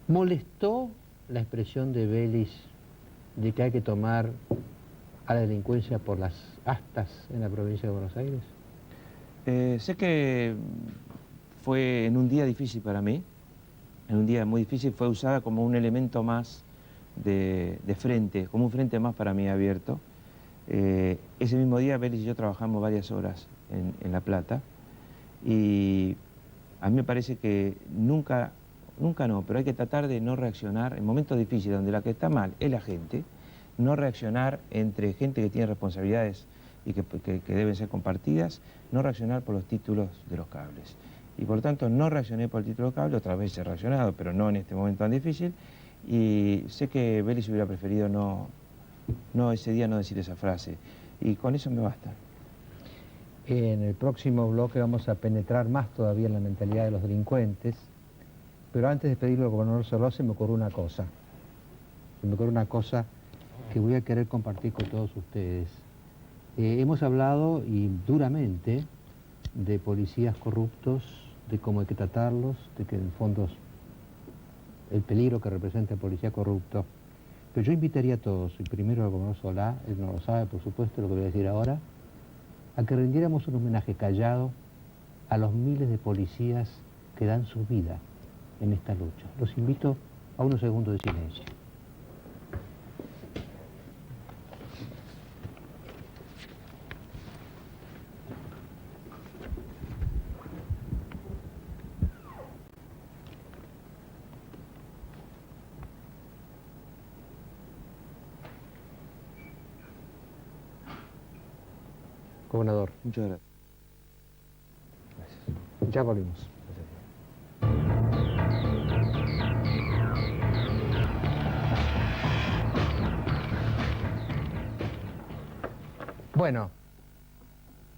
¿Molestó la expresión de Vélez de que hay que tomar a la delincuencia por las astas en la provincia de Buenos Aires? Sé que fue en un día difícil para mí, en un día muy difícil, fue usada como un elemento más de frente, como un frente más para mí abierto. Ese mismo día Vélez y yo trabajamos varias horas en La Plata y a mí me parece que nunca no, pero hay que tratar de no reaccionar en momentos difíciles donde la que está mal es la gente, no reaccionar entre gente que tiene responsabilidades y que deben ser compartidas, no reaccionar por los títulos de los cables. Y por lo tanto no reaccioné por el título de cable, otras veces he reaccionado, pero no en este momento tan difícil, y sé que Vélez hubiera preferido no ese día no decir esa frase, y con eso me basta. En el próximo bloque vamos a penetrar más todavía en la mentalidad de los delincuentes, pero antes de pedirle al gobernador Solá se me ocurrió una cosa. Que voy a querer compartir con todos ustedes. Hemos hablado, y duramente, de policías corruptos, de cómo hay que tratarlos, de que en el fondo el peligro que representa el policía corrupto. Pero yo invitaría a todos, y primero al gobernador Solá, él no lo sabe por supuesto lo que voy a decir ahora, a que rindiéramos un homenaje callado a los miles de policías que dan su vida en esta lucha. Los invito a unos segundos de silencio. Gobernador. Muchas gracias. Ya volvimos. Bueno,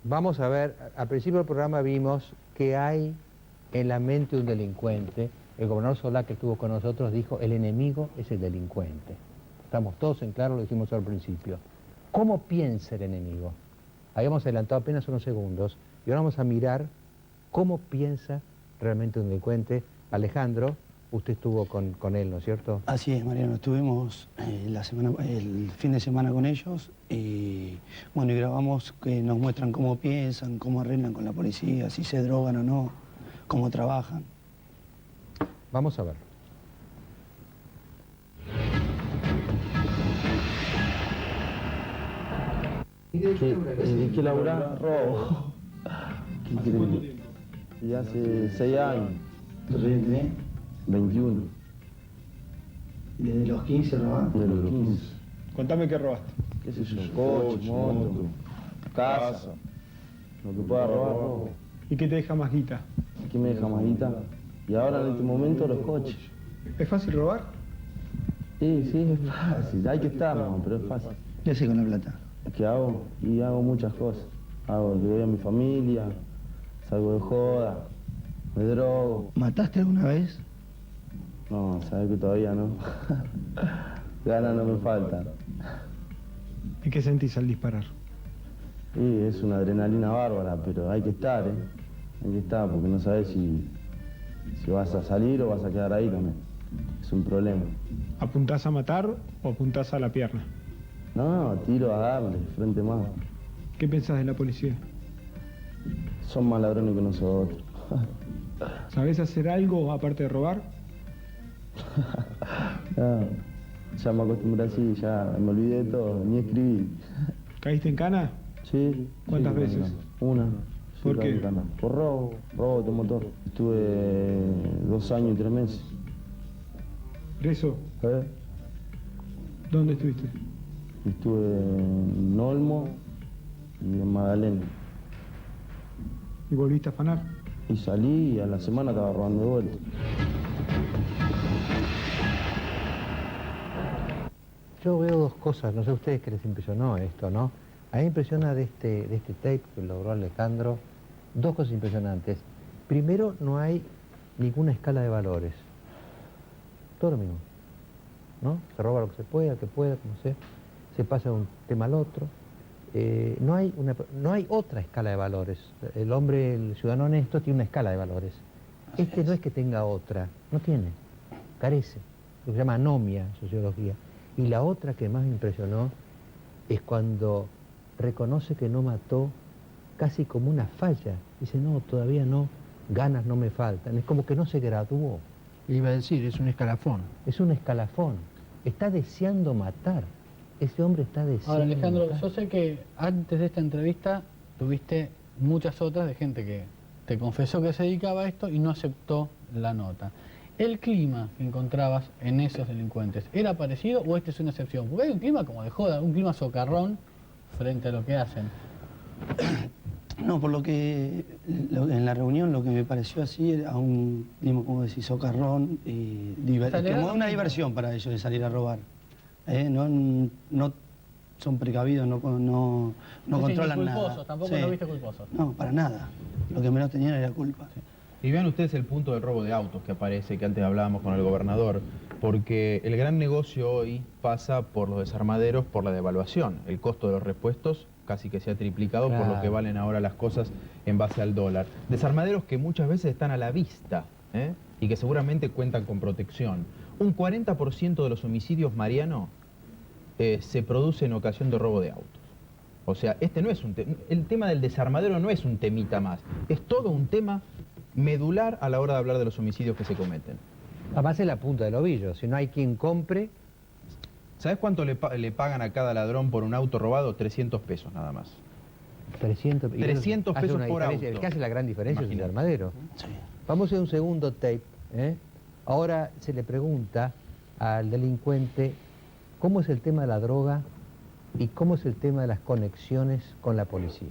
vamos a ver, al principio del programa vimos que hay en la mente de un delincuente. El gobernador Solá, que estuvo con nosotros, dijo, el enemigo es el delincuente. Estamos todos en claro, lo dijimos al principio. ¿Cómo piensa el enemigo? Habíamos adelantado apenas unos segundos y ahora vamos a mirar cómo piensa realmente un delincuente. Alejandro, usted estuvo con él, ¿no es cierto? Así es, Mariano. Estuvimos el fin de semana con ellos y bueno, y grabamos que nos muestran cómo piensan, cómo arreglan con la policía, si se drogan o no, cómo trabajan. Vamos a ver. ¿Qué labura? Robo. ¿Qué increíble. Y hace 6 años. ¿Tus años tenés? 21. ¿Y desde los 15 robás? De los 15. Contame qué robaste. ¿Qué sé yo? Coche, moto, casa. Lo que pueda robar, robo. ¿Y qué te deja más guita? ¿Qué me deja más guita? Y ahora en este momento los coches. ¿Es fácil robar? Sí, es fácil. Hay que estar, no, pero es fácil. ¿Qué haces con la plata? ¿Qué hago? Y hago muchas cosas. Le doy a mi familia, salgo de joda, me drogo. ¿Mataste alguna vez? No, sabes que todavía no. Ganas no me faltan. ¿Y qué sentís al disparar? Sí, es una adrenalina bárbara, pero hay que estar, ¿eh? Hay que estar, porque no sabes si vas a salir o vas a quedar ahí también. Es un problema. ¿Apuntás a matar o apuntás a la pierna? No, tiro a darle, frente más. ¿Qué pensás de la policía? Son más ladrones que nosotros. ¿Sabés hacer algo aparte de robar? No, ya me acostumbré así, ya me olvidé de todo, ni escribí. ¿Caíste en cana? Sí. ¿Cuántas sí, veces? Una. ¿Por Sí, caí qué? en cana. Por robo de motor. Estuve 2 años y 3 meses. ¿Preso? ¿Dónde estuviste? Estuve en Olmo y en Magdalena. ¿Y volviste a afanar? Y salí y a la semana estaba robando de vuelta. Yo veo dos cosas, no sé a ustedes qué les impresionó esto, ¿no? A mí me impresiona de este tape que logró Alejandro, dos cosas impresionantes. Primero, no hay ninguna escala de valores. Todo lo mismo, ¿no? Se roba lo que se pueda, que pueda, como sea. Se pasa de un tema al otro. No hay otra escala de valores. El hombre, el ciudadano honesto, tiene una escala de valores. Este no es que tenga otra, no tiene, carece. Lo que se llama anomia en sociología. Y la otra que más me impresionó es cuando reconoce que no mató casi como una falla. Dice, no, todavía no, ganas no me faltan. Es como que no se graduó. Iba a decir, es un escalafón. Es un escalafón. Está deseando matar. Ese hombre está deseando Ahora, Alejandro, matar. yo sé que antes de esta entrevista tuviste muchas otras de gente que te confesó que se dedicaba a esto y no aceptó la nota. ¿El clima que encontrabas en esos delincuentes era parecido o este es una excepción? Porque hay un clima como de joda, un clima socarrón frente a lo que hacen. No, por lo que en la reunión lo que me pareció así era un, digamos, como decís, socarrón, como una diversión para ellos de salir a robar. No son precavidos, no controlan ni nada. culposos, tampoco Sí. lo viste culposos. No, para nada. Lo que menos tenían era culpa. Y vean ustedes el punto del robo de autos que aparece, que antes hablábamos con el gobernador, porque el gran negocio hoy pasa por los desarmaderos, por la devaluación. El costo de los repuestos casi que se ha triplicado por lo que valen ahora las cosas en base al dólar. Desarmaderos que muchas veces están a la vista, y que seguramente cuentan con protección. Un 40% de los homicidios, Mariano, se produce en ocasión de robo de autos. O sea, este no es el tema del desarmadero no es un temita más, es todo un tema medular a la hora de hablar de los homicidios que se cometen. Además es la punta del ovillo, si no hay quien compre... ¿Sabes cuánto le pagan a cada ladrón por un auto robado? 300 pesos nada más. 300 pesos por auto. El que hace la gran diferencia es el armadero. Sí. Vamos a un segundo tape. Ahora se le pregunta al delincuente cómo es el tema de la droga y cómo es el tema de las conexiones con la policía.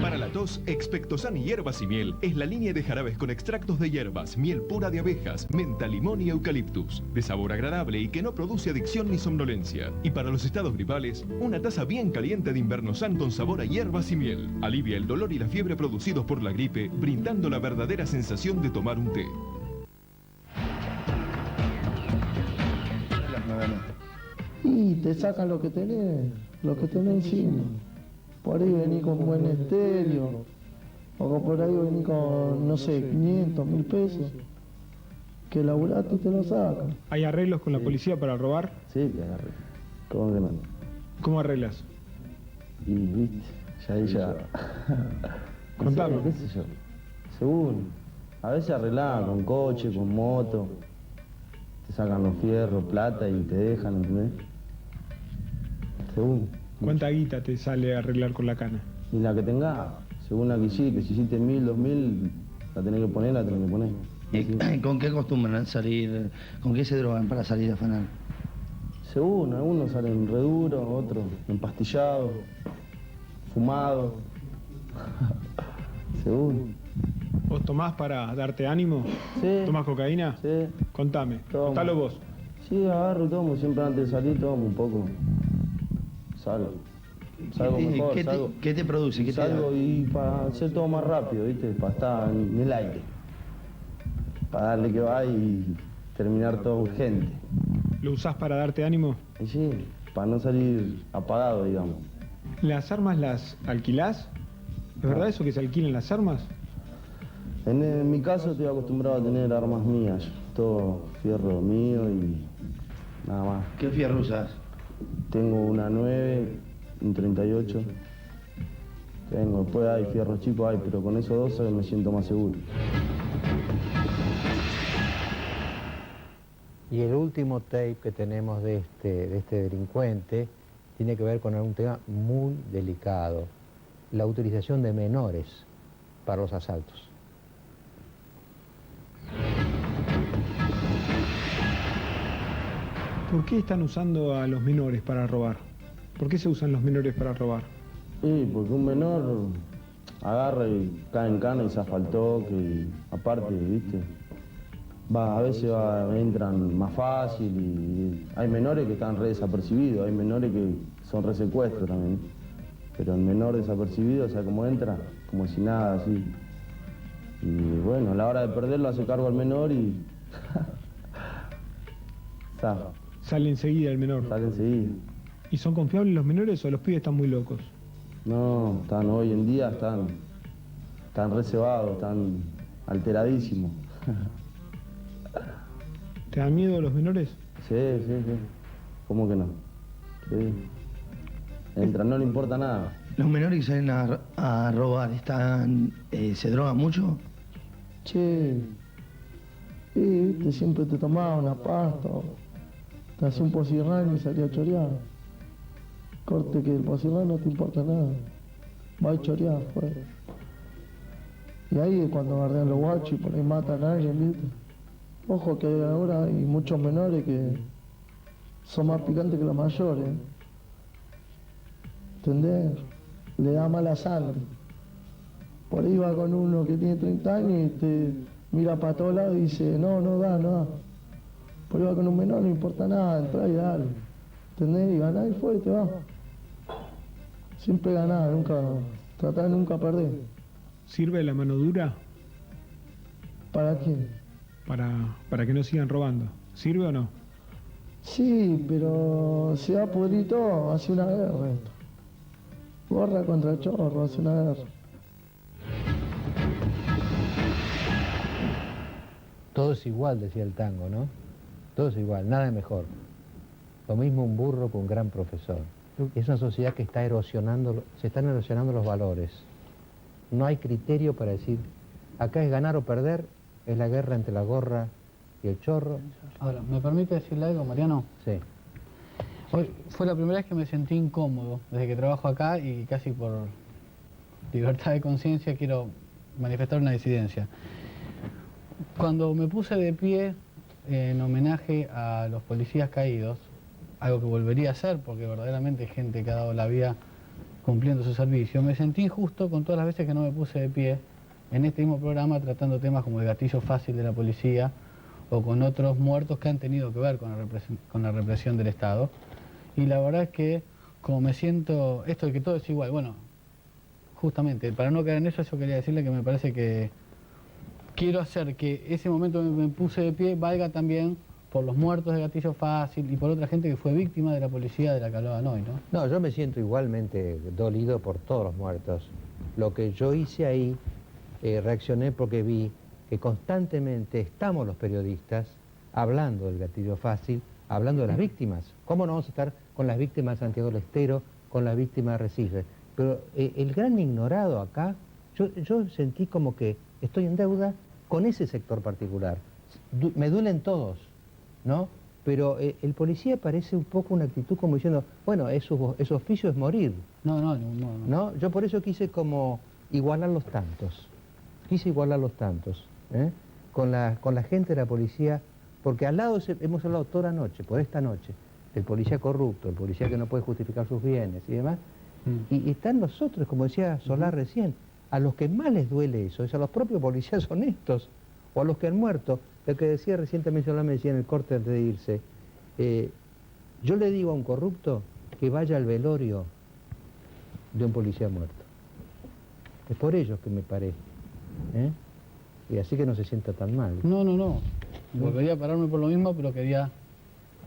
Para la tos, Expectosan y hierbas y miel es la línea de jarabes con extractos de hierbas, miel pura de abejas, menta, limón y eucaliptus, de sabor agradable y que no produce adicción ni somnolencia. Y para los estados gripales, una taza bien caliente de Invernosan con sabor a hierbas y miel. Alivia el dolor y la fiebre producidos por la gripe, brindando la verdadera sensación de tomar un té. Y te sacan lo que tenés encima. Por ahí venís con buen estéreo, o por ahí venís con, no sé, 500, 1000 pesos, que laburaste y te lo sacan. ¿Hay arreglos con la policía para robar? Sí, que agarré. ¿Cómo que no? ¿Cómo arreglas? Y viste, ya. Contame. ¿Qué sé yo? Según. A veces arreglás con coche, con moto. Te sacan los fierros, plata y te dejan, ¿entendés? Según. ¿Cuánta guita te sale a arreglar con la cana? Y la que tenga, Según la que sí, que si hiciste 1000, 2000, la tenés que poner, ¿Y con qué acostumbran salir? ¿Con qué se drogan para salir a afanar? Según, algunos salen re duros, otros empastillados, fumados. Según. ¿Vos tomás para darte ánimo? Sí. ¿Tomás cocaína? Sí. Contame, Tomo. contalo vos. Sí, agarro y tomo, siempre antes de salir tomo un poco. Salgo mejor, ¿Qué te produce? ¿Qué te da? salgo y para hacer todo más rápido, ¿viste? Para estar en el aire. Para darle que va y terminar todo urgente. ¿Lo usás para darte ánimo? Y sí, para no salir apagado, digamos. ¿Las armas las alquilás? ¿Es verdad eso que se alquilan las armas? En mi caso estoy acostumbrado a tener armas mías, todo fierro mío y nada más. ¿Qué fierro usas? Tengo una 9, un 38. Después hay fierros chicos, pero con esos dos me siento más seguro. Y el último tape que tenemos de este delincuente tiene que ver con un tema muy delicado, la utilización de menores para los asaltos. ¿Por qué están usando a los menores para robar? ¿Por qué se usan los menores para robar? Sí, porque un menor agarra y cae en cana y se asfaltó, que aparte, ¿viste? A veces entran más fácil y hay menores que están re desapercibidos, hay menores que son re secuestros también. Pero el menor desapercibido, o sea, como entra, como si nada, así. Y bueno, a la hora de perderlo hace cargo al menor y... zafa. Sale enseguida el menor. Sale enseguida. ¿Y son confiables los menores o los pibes están muy locos? No, hoy en día están re cebados, están alteradísimos. ¿Te dan miedo los menores? Sí. ¿Cómo que no? Sí. Entran, no le importa nada. ¿Los menores que salen a robar se drogan mucho? Che, viste, siempre te tomaba una pasta, te hacía un pocirrán y salía a chorear. Corte que el pocirrán no te importa nada, va a chorear, pues. Y ahí es cuando agarran los guachos y por ahí matan a alguien, viste. Ojo que ahora hay muchos menores que son más picantes que los mayores. ¿Entendés? Le da mala sangre. Por ahí va con uno que tiene 30 años y te mira para todos lados y dice, no da. Por ahí va con un menor, no importa nada, entra y dale. ¿Entendés? Y ganás y fue, te va. Siempre ganás, tratá de nunca perder. ¿Sirve la mano dura? ¿Para quién? Para que no sigan robando. ¿Sirve o no? Sí, pero se va a pudrir todo, hace una guerra esto. Gorra contra chorro, hace una guerra. Todo es igual, decía el tango, ¿no? Todo es igual, nada es mejor. Lo mismo un burro que un gran profesor. Es una sociedad que está se están erosionando los valores. No hay criterio para decir, acá es ganar o perder, es la guerra entre la gorra y el chorro. Ahora, ¿me permite decirle algo, Mariano? Sí. Hoy fue la primera vez que me sentí incómodo desde que trabajo acá y casi por libertad de conciencia quiero manifestar una disidencia. Cuando me puse de pie en homenaje a los policías caídos, algo que volvería a hacer porque verdaderamente hay gente que ha dado la vida cumpliendo su servicio, me sentí injusto con todas las veces que no me puse de pie en este mismo programa tratando temas como el gatillo fácil de la policía o con otros muertos que han tenido que ver con la represión del Estado. Y la verdad es que, como me siento, esto de que todo es igual, bueno, justamente, para no caer en eso, yo quería decirle que me parece que quiero hacer que ese momento que me puse de pie valga también por los muertos de gatillo fácil y por otra gente que fue víctima de la policía de la que hablaban hoy, ¿no? No, yo me siento igualmente dolido por todos los muertos. Lo que yo hice ahí, reaccioné porque vi que constantemente estamos los periodistas hablando del gatillo fácil, hablando de las víctimas. ¿Cómo no vamos a estar con las víctimas de Santiago del Estero, con las víctimas de Recife? Pero el gran ignorado acá, yo sentí como que estoy en deuda con ese sector particular. Me duelen todos, ¿no? Pero el policía parece un poco una actitud como diciendo, bueno, su oficio es morir. No. ¿No? Yo por eso quise como igualar los tantos. Quise igualar los tantos, con la gente de la policía, porque al lado hemos hablado toda la noche, por esta noche, del policía corrupto, el policía que no puede justificar sus bienes y demás. Y están nosotros, como decía Solá recién, a los que más les duele eso, es a los propios policías honestos, o a los que han muerto. Lo que decía recientemente Solá, me decía en el corte antes de irse, yo le digo a un corrupto que vaya al velorio de un policía muerto. Es por ellos que me paré. Y así que no se sienta tan mal. No. Volvería a pararme por lo mismo, pero quería,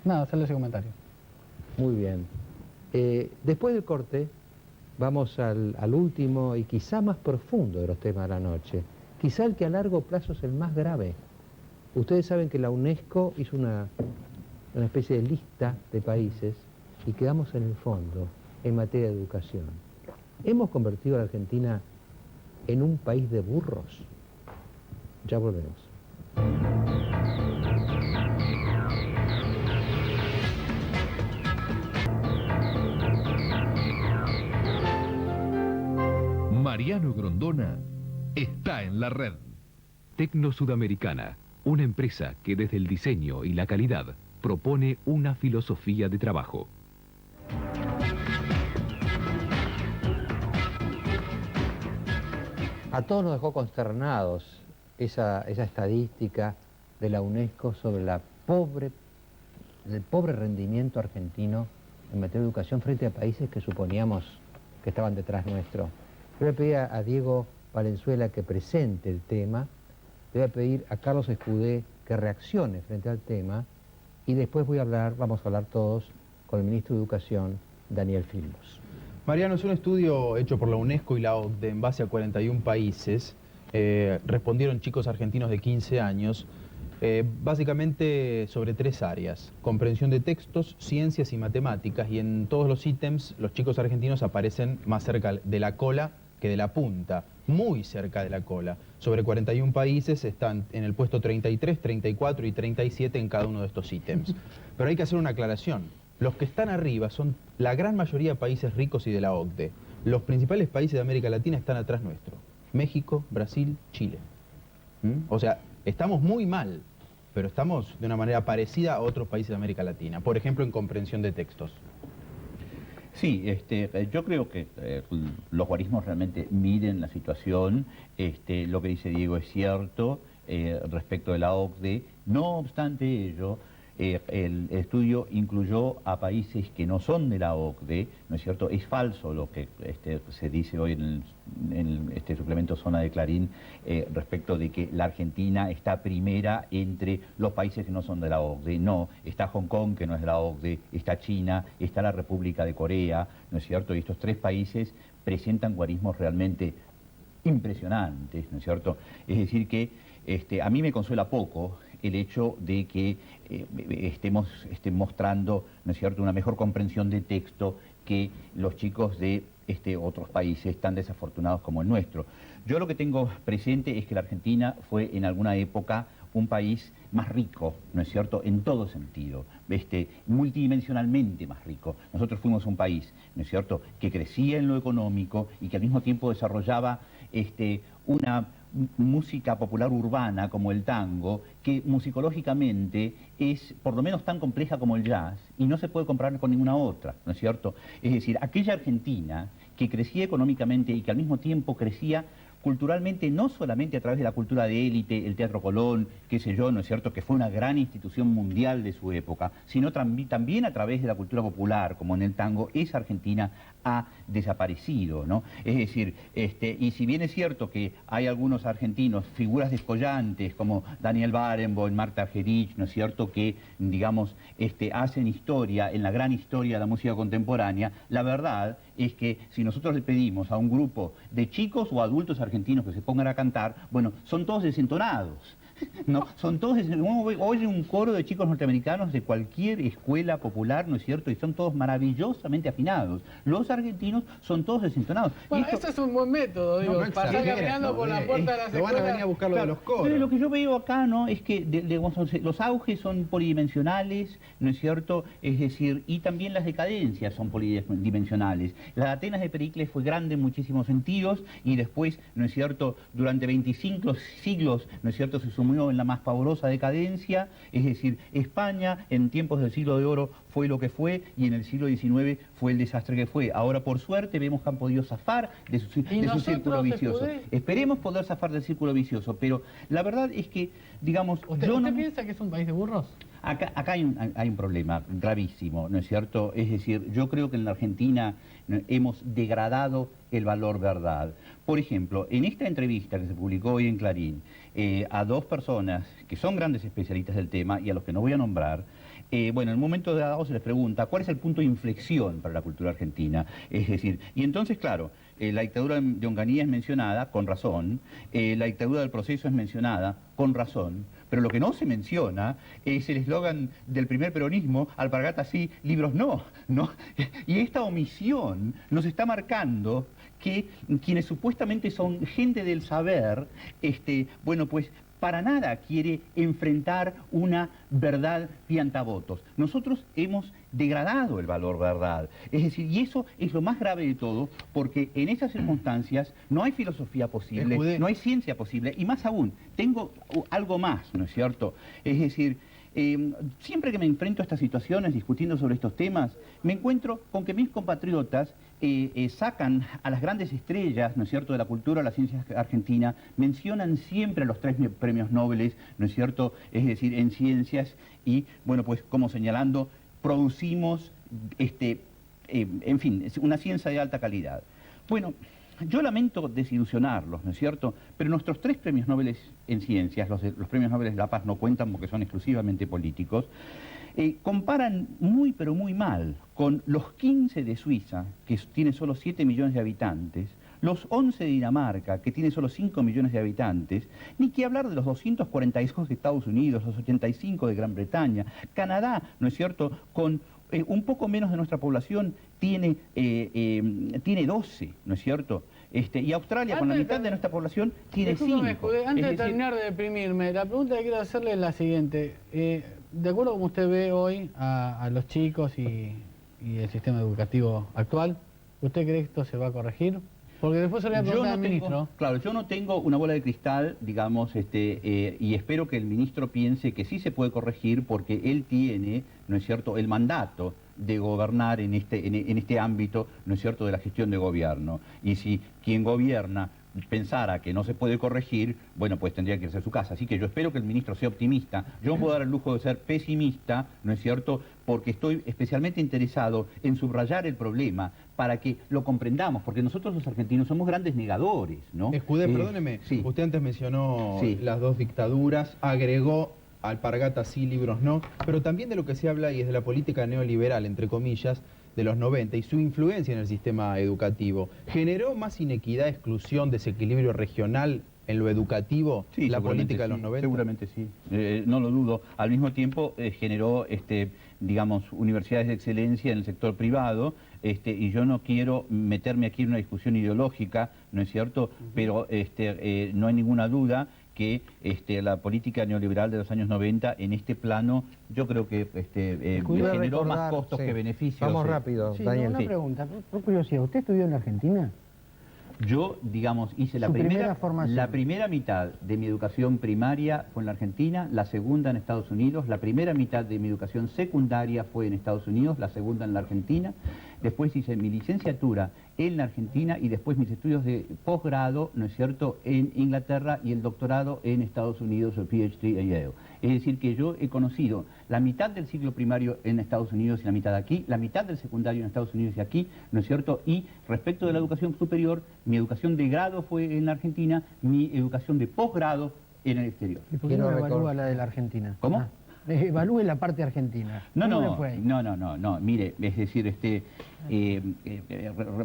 hacerle ese comentario. Muy bien. Después del corte, vamos al último y quizá más profundo de los temas de la noche. Quizá el que a largo plazo es el más grave. Ustedes saben que la UNESCO hizo una especie de lista de países y quedamos en el fondo en materia de educación. ¿Hemos convertido a la Argentina en un país de burros? Ya volvemos. Mariano Grondona está en la red. Tecno Sudamericana, una empresa que desde el diseño y la calidad propone una filosofía de trabajo. A todos nos dejó consternados esa estadística de la UNESCO sobre el pobre rendimiento argentino en materia de educación frente a países que suponíamos que estaban detrás nuestro. Le voy a pedir a Diego Valenzuela que presente el tema, le voy a pedir a Carlos Escudé que reaccione frente al tema y después vamos a hablar todos con el ministro de Educación, Daniel Filmus. Mariano, es un estudio hecho por la UNESCO y la OCDE en base a 41 países. Respondieron chicos argentinos de 15 años, básicamente sobre 3 áreas: comprensión de textos, ciencias y matemáticas, y en todos los ítems los chicos argentinos aparecen más cerca de la cola que de la punta, muy cerca de la cola. Sobre 41 países están en el puesto 33, 34 y 37 en cada uno de estos ítems. Pero hay que hacer una aclaración. Los que están arriba son la gran mayoría de países ricos y de la OCDE. Los principales países de América Latina están atrás nuestro: México, Brasil, Chile. O sea, estamos muy mal, pero estamos de una manera parecida a otros países de América Latina. Por ejemplo, en comprensión de textos. Sí, yo creo que los guarismos realmente miden la situación. Lo que dice Diego es cierto respecto de la OCDE. No obstante ello, el estudio incluyó a países que no son de la OCDE, ¿no es cierto? Es falso lo que se dice hoy en este suplemento Zona de Clarín respecto de que la Argentina está primera entre los países que no son de la OCDE. No, está Hong Kong, que no es de la OCDE, está China, está la República de Corea, ¿no es cierto? Y estos 3 países presentan guarismos realmente impresionantes, ¿no es cierto? Es decir que a mí me consuela poco el hecho de que estemos mostrando, ¿no es cierto?, una mejor comprensión de texto que los chicos de otros países tan desafortunados como el nuestro. Yo lo que tengo presente es que la Argentina fue en alguna época un país más rico, ¿no es cierto?, en todo sentido, multidimensionalmente más rico. Nosotros fuimos un país, ¿no es cierto?, que crecía en lo económico y que al mismo tiempo desarrollaba una música popular urbana como el tango, que musicológicamente es por lo menos tan compleja como el jazz y no se puede comparar con ninguna otra, ¿no es cierto? Es decir, aquella Argentina que crecía económicamente y que al mismo tiempo crecía culturalmente, no solamente a través de la cultura de élite, el Teatro Colón, qué sé yo, ¿no es cierto?, que fue una gran institución mundial de su época, sino también a través de la cultura popular, como en el tango, esa Argentina ha desaparecido, ¿no? Es decir, y si bien es cierto que hay algunos argentinos, figuras descollantes como Daniel Barenboim, Marta Argerich, ¿no es cierto?, que, digamos, hacen historia en la gran historia de la música contemporánea, la verdad es que si nosotros le pedimos a un grupo de chicos o adultos argentinos que se pongan a cantar, bueno, son todos desentonados. No, son todos, uno oye un coro de chicos norteamericanos de cualquier escuela popular, ¿no es cierto? Y son todos maravillosamente afinados. Los argentinos son todos desentonados. Bueno, ese es un buen método, digo, pasar caminando por la puerta de las escuelas. Van a venir a buscar lo de los coros. Pero lo que yo veo acá, ¿no? Es que los auges son polidimensionales, ¿no es cierto? Es decir, y también las decadencias son polidimensionales. La Atenas de Pericles fue grande en muchísimos sentidos y después, ¿no es cierto?, durante 25 siglos, ¿no es cierto?, se sumió en la más pavorosa decadencia. Es decir, España en tiempos del siglo de oro fue lo que fue y en el siglo XIX fue el desastre que fue. Ahora, por suerte, vemos que han podido zafar de su círculo vicioso. Esperemos poder zafar del círculo vicioso, pero la verdad es que, digamos... ¿Usted piensa que es un país de burros? Acá hay un problema gravísimo, ¿no es cierto? Es decir, yo creo que en la Argentina hemos degradado el valor verdad. Por ejemplo, en esta entrevista que se publicó hoy en Clarín, a dos personas que son grandes especialistas del tema y a los que no voy a nombrar, bueno, en un momento dado se les pregunta cuál es el punto de inflexión para la cultura argentina. Es decir, y entonces, claro, la dictadura de Onganía es mencionada, con razón, la dictadura del Proceso es mencionada, con razón, pero lo que no se menciona es el eslogan del primer peronismo, alpargatas sí, libros no, ¿no? Y esta omisión nos está marcando que quienes supuestamente son gente del saber, bueno, pues para nada quiere enfrentar una verdad piantavotos. Nosotros hemos degradado el valor verdad. Es decir, y eso es lo más grave de todo, porque en esas circunstancias no hay filosofía posible, no hay ciencia posible, y más aún, tengo algo más, ¿no es cierto? Es decir, siempre que me enfrento a estas situaciones discutiendo sobre estos temas, me encuentro con que mis compatriotas sacan a las grandes estrellas, ¿no es cierto?, de la cultura, la ciencia argentina, mencionan siempre a los 3 premios Nobel, ¿no es cierto?, es decir, en ciencias, y, bueno, pues como señalando, producimos, en fin, una ciencia de alta calidad. Bueno, yo lamento desilusionarlos, ¿no es cierto?, pero nuestros 3 premios Nobel en ciencias, los premios Nobel de la Paz no cuentan porque son exclusivamente políticos, comparan muy pero muy mal con los 15 de Suiza, que tiene solo 7 millones de habitantes, los 11 de Dinamarca, que tiene solo 5 millones de habitantes, ni que hablar de los 242 de Estados Unidos, los 85 de Gran Bretaña, Canadá, ¿no es cierto?, con un poco menos de nuestra población tiene 12, ¿no es cierto?, y Australia, con la mitad de nuestra población, tiene 5. Antes de terminar de deprimirme, la pregunta que quiero hacerle es la siguiente. De acuerdo a como usted ve hoy a los chicos y el sistema educativo actual, ¿usted cree que esto se va a corregir? Porque después se le va a preguntar al ministro. Claro, yo no tengo una bola de cristal, digamos, y espero que el ministro piense que sí se puede corregir porque él tiene, ¿no es cierto?, el mandato de gobernar en este ámbito, ¿no es cierto?, de la gestión de gobierno. Y si quien gobierna pensara que no se puede corregir, bueno, pues tendría que irse a su casa. Así que yo espero que el ministro sea optimista. Yo no puedo dar el lujo de ser pesimista, ¿no es cierto?, porque estoy especialmente interesado en subrayar el problema para que lo comprendamos, porque nosotros los argentinos somos grandes negadores, ¿no? Escudé, perdóneme, sí. Usted antes mencionó Sí. las 2 dictaduras, agregó alpargatas sí, libros no, pero también de lo que se habla y es de la política neoliberal, entre comillas, de los 90 y su influencia en el sistema educativo. ¿Generó más inequidad, exclusión, desequilibrio regional en lo educativo, Sí, la seguramente política de los sí, 90? Seguramente sí, no lo dudo. Al mismo tiempo generó, digamos, universidades de excelencia en el sector privado, y yo no quiero meterme aquí en una discusión ideológica, ¿no es cierto? Pero no hay ninguna duda que la política neoliberal de los años 90 en este plano yo creo que generó más costos que beneficios. Vamos rápido, Sí, Daniel. una pregunta, por curiosidad, ¿usted estudió en la Argentina? Yo, digamos, hice la primera mitad de mi educación primaria fue en la Argentina, la segunda en Estados Unidos, la primera mitad de mi educación secundaria fue en Estados Unidos, la segunda en la Argentina, después hice mi licenciatura en la Argentina y después mis estudios de posgrado, ¿no es cierto?, en Inglaterra y el doctorado en Estados Unidos, el PhD en Yale. Es decir, que yo he conocido la mitad del ciclo primario en Estados Unidos y la mitad aquí, la mitad del secundario en Estados Unidos y aquí, ¿no es cierto? Y respecto de la educación superior, mi educación de grado fue en la Argentina, mi educación de posgrado en el exterior. ¿Y por qué no evalúa la de la Argentina? ¿Cómo? Evalúe la parte argentina. ¿Cómo le fue ahí? No, mire, es decir,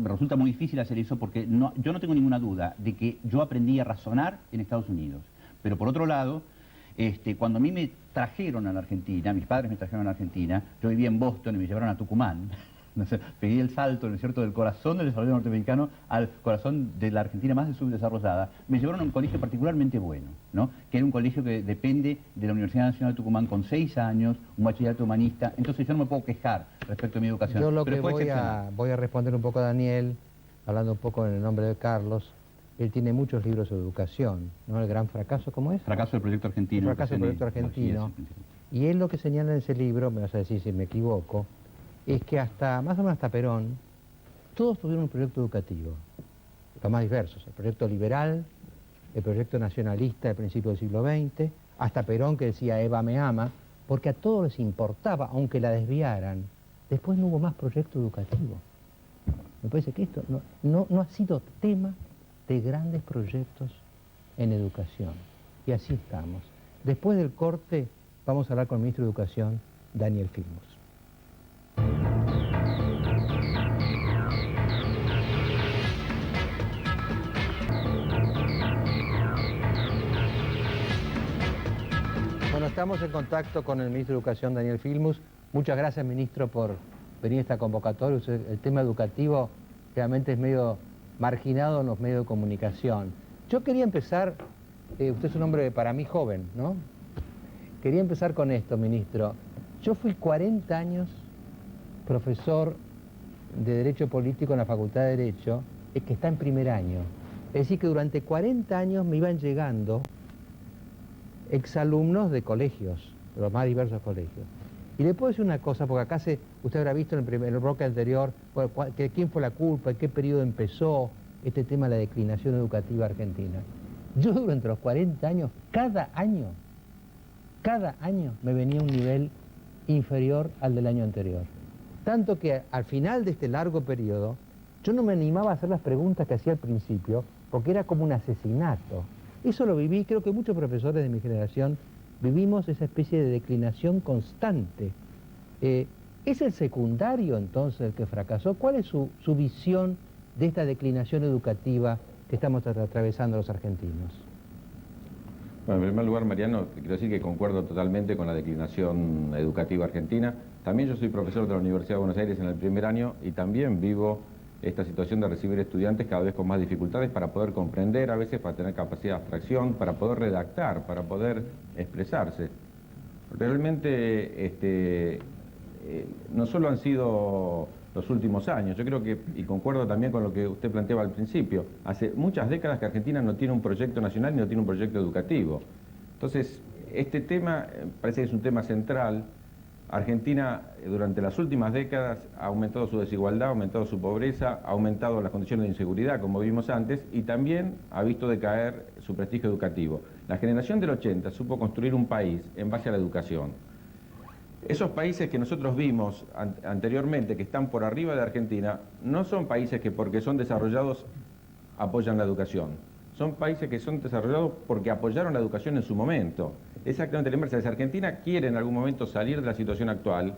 resulta muy difícil hacer eso porque yo no tengo ninguna duda de que yo aprendí a razonar en Estados Unidos, pero por otro lado, Cuando a mí me trajeron a la Argentina, mis padres me trajeron a la Argentina, yo vivía en Boston y me llevaron a Tucumán. Entonces, pegué el salto, ¿no es cierto?, del corazón del desarrollo norteamericano al corazón de la Argentina más subdesarrollada. Me llevaron a un colegio particularmente bueno, ¿no?, que era un colegio que depende de la Universidad Nacional de Tucumán con 6 años, un bachillerato humanista. Entonces yo no me puedo quejar respecto a mi educación. Yo lo pero que voy a responder un poco a Daniel, hablando un poco en el nombre de Carlos. Él tiene muchos libros de educación, ¿no? El gran fracaso, ¿cómo es? Fracaso del proyecto argentino. El fracaso del proyecto argentino. Y él lo que señala en ese libro, me vas a decir si me equivoco, es que hasta, más o menos hasta Perón, todos tuvieron un proyecto educativo, los más diversos, el proyecto liberal, el proyecto nacionalista del principio del siglo XX, hasta Perón que decía Eva me ama, porque a todos les importaba, aunque la desviaran. Después no hubo más proyecto educativo. Me parece que esto no ha sido tema de grandes proyectos en educación. Y así estamos. Después del corte vamos a hablar con el ministro de Educación, Daniel Filmus. Bueno, estamos en contacto con el ministro de Educación, Daniel Filmus. Muchas gracias, ministro, por venir a esta convocatoria. El tema educativo realmente es medio marginado en los medios de comunicación. Yo quería empezar, usted es un hombre para mí joven, ¿no? Quería empezar con esto, ministro. Yo fui 40 años profesor de Derecho Político en la Facultad de Derecho, que está en primer año. Es decir, que durante 40 años me iban llegando exalumnos de colegios, de los más diversos colegios. Y le puedo decir una cosa, porque acá usted habrá visto en el bloque anterior, bueno, quién fue la culpa, en qué periodo empezó este tema de la declinación educativa argentina. Yo durante los 40 años, cada año me venía un nivel inferior al del año anterior. Tanto que al final de este largo periodo, yo no me animaba a hacer las preguntas que hacía al principio, porque era como un asesinato. Eso lo viví, creo que muchos profesores de mi generación vivimos esa especie de declinación constante. ¿Es el secundario entonces el que fracasó? ¿Cuál es su visión de esta declinación educativa que estamos atravesando los argentinos? Bueno, en primer lugar, Mariano, quiero decir que concuerdo totalmente con la declinación educativa argentina. También yo soy profesor de la Universidad de Buenos Aires en el primer año y también vivo esta situación de recibir estudiantes cada vez con más dificultades para poder comprender, a veces para tener capacidad de abstracción, para poder redactar, para poder expresarse. Realmente no solo han sido los últimos años, yo creo que, y concuerdo también con lo que usted planteaba al principio, hace muchas décadas que Argentina no tiene un proyecto nacional ni no tiene un proyecto educativo. Entonces, este tema parece que es un tema central. Argentina durante las últimas décadas ha aumentado su desigualdad, ha aumentado su pobreza, ha aumentado las condiciones de inseguridad, como vimos antes, y también ha visto decaer su prestigio educativo. La generación del 80 supo construir un país en base a la educación. Esos países que nosotros vimos anteriormente, que están por arriba de Argentina, no son países que porque son desarrollados apoyan la educación. Son países que son desarrollados porque apoyaron la educación en su momento. Exactamente la inversa. Si Argentina quiere en algún momento salir de la situación actual,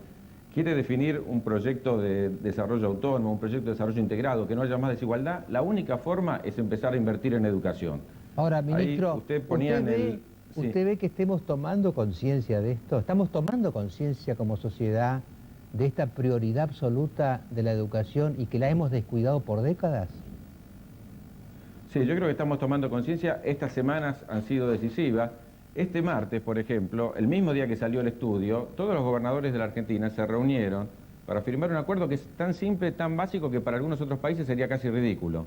quiere definir un proyecto de desarrollo autónomo, un proyecto de desarrollo integrado, que no haya más desigualdad, la única forma es empezar a invertir en educación. Ahora, ministro, ahí ¿usted ve que estemos tomando conciencia de esto? ¿Estamos tomando conciencia como sociedad de esta prioridad absoluta de la educación y que la hemos descuidado por décadas? Sí, yo creo que estamos tomando conciencia. Estas semanas han sido decisivas. Este martes, por ejemplo, el mismo día que salió el estudio, todos los gobernadores de la Argentina se reunieron para firmar un acuerdo que es tan simple, tan básico, que para algunos otros países sería casi ridículo.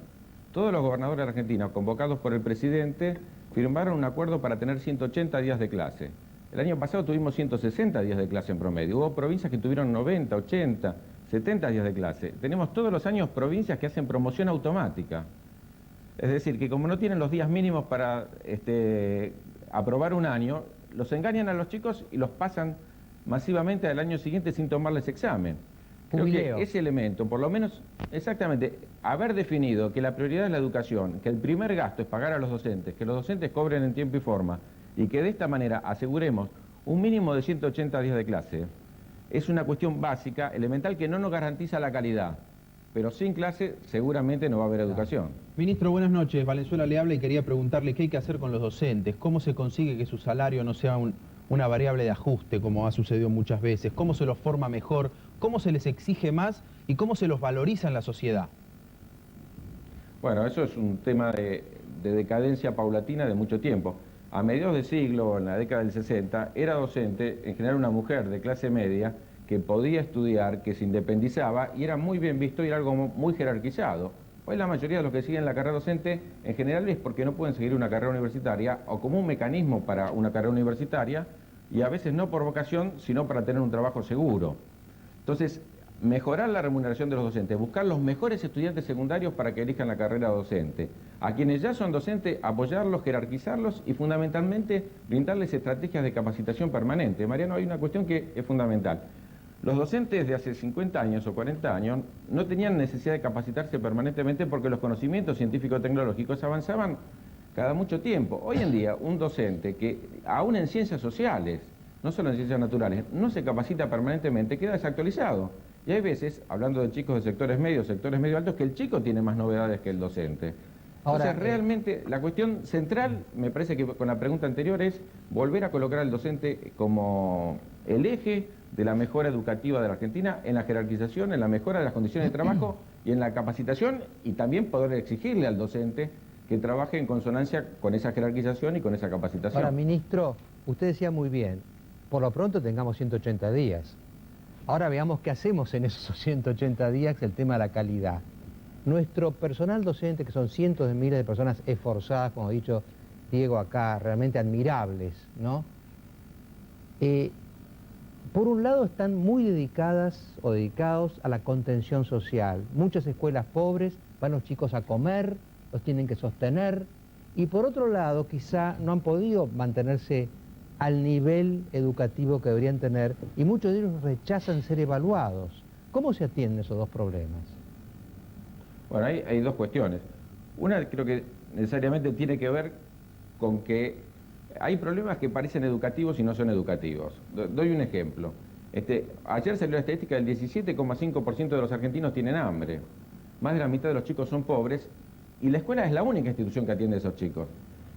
Todos los gobernadores de la Argentina, convocados por el presidente, firmaron un acuerdo para tener 180 días de clase. El año pasado tuvimos 160 días de clase en promedio. Hubo provincias que tuvieron 90, 80, 70 días de clase. Tenemos todos los años provincias que hacen promoción automática. Es decir, que como no tienen los días mínimos para aprobar un año, los engañan a los chicos y los pasan masivamente al año siguiente sin tomarles examen. Creo que ese elemento, por lo menos, exactamente, haber definido que la prioridad es la educación, que el primer gasto es pagar a los docentes, que los docentes cobren en tiempo y forma, y que de esta manera aseguremos un mínimo de 180 días de clase, es una cuestión básica, elemental, que no nos garantiza la calidad. pero sin clase seguramente no va a haber educación. Ministro, buenas noches. Valenzuela le habla y quería preguntarle qué hay que hacer con los docentes. ¿Cómo se consigue que su salario no sea una variable de ajuste, como ha sucedido muchas veces? ¿Cómo se los forma mejor? ¿Cómo se les exige más? ¿Y cómo se los valoriza en la sociedad? Bueno, eso es un tema de decadencia paulatina de mucho tiempo. A mediados de siglo, en la década del 60, era docente, en general una mujer de clase media, que podía estudiar, que se independizaba y era muy bien visto y era algo muy jerarquizado. Hoy la mayoría de los que siguen la carrera docente en general es porque no pueden seguir una carrera universitaria o como un mecanismo para una carrera universitaria y a veces no por vocación, sino para tener un trabajo seguro. Entonces, mejorar la remuneración de los docentes, buscar los mejores estudiantes secundarios para que elijan la carrera docente. A quienes ya son docentes, apoyarlos, jerarquizarlos y fundamentalmente brindarles estrategias de capacitación permanente. Mariano, hay una cuestión que es fundamental. Los docentes de hace 50 años o 40 años no tenían necesidad de capacitarse permanentemente porque los conocimientos científico-tecnológicos avanzaban cada mucho tiempo. Hoy en día, un docente que, aún en ciencias sociales, no solo en ciencias naturales, no se capacita permanentemente, queda desactualizado. Y hay veces, hablando de chicos de sectores medios altos, que el chico tiene más novedades que el docente. Ahora, entonces, realmente, la cuestión central, me parece que con la pregunta anterior, es volver a colocar al docente como el eje de la mejora educativa de la Argentina, en la jerarquización, en la mejora de las condiciones de trabajo y en la capacitación, y también poder exigirle al docente que trabaje en consonancia con esa jerarquización y con esa capacitación. Ahora, ministro, usted decía muy bien, por lo pronto tengamos 180 días. Ahora veamos qué hacemos en esos 180 días, el tema de la calidad. Nuestro personal docente, que son cientos de miles de personas esforzadas, como ha dicho Diego acá, realmente admirables, ¿no? Por un lado están muy dedicadas o dedicados a la contención social. Muchas escuelas pobres, van los chicos a comer, los tienen que sostener, y por otro lado quizá no han podido mantenerse al nivel educativo que deberían tener, y muchos de ellos rechazan ser evaluados. ¿Cómo se atienden esos dos problemas? Bueno, hay dos cuestiones. Una creo que necesariamente tiene que ver con que hay problemas que parecen educativos y no son educativos. Doy un ejemplo. Ayer salió la estadística del 17,5% de los argentinos tienen hambre. Más de la mitad de los chicos son pobres y la escuela es la única institución que atiende a esos chicos.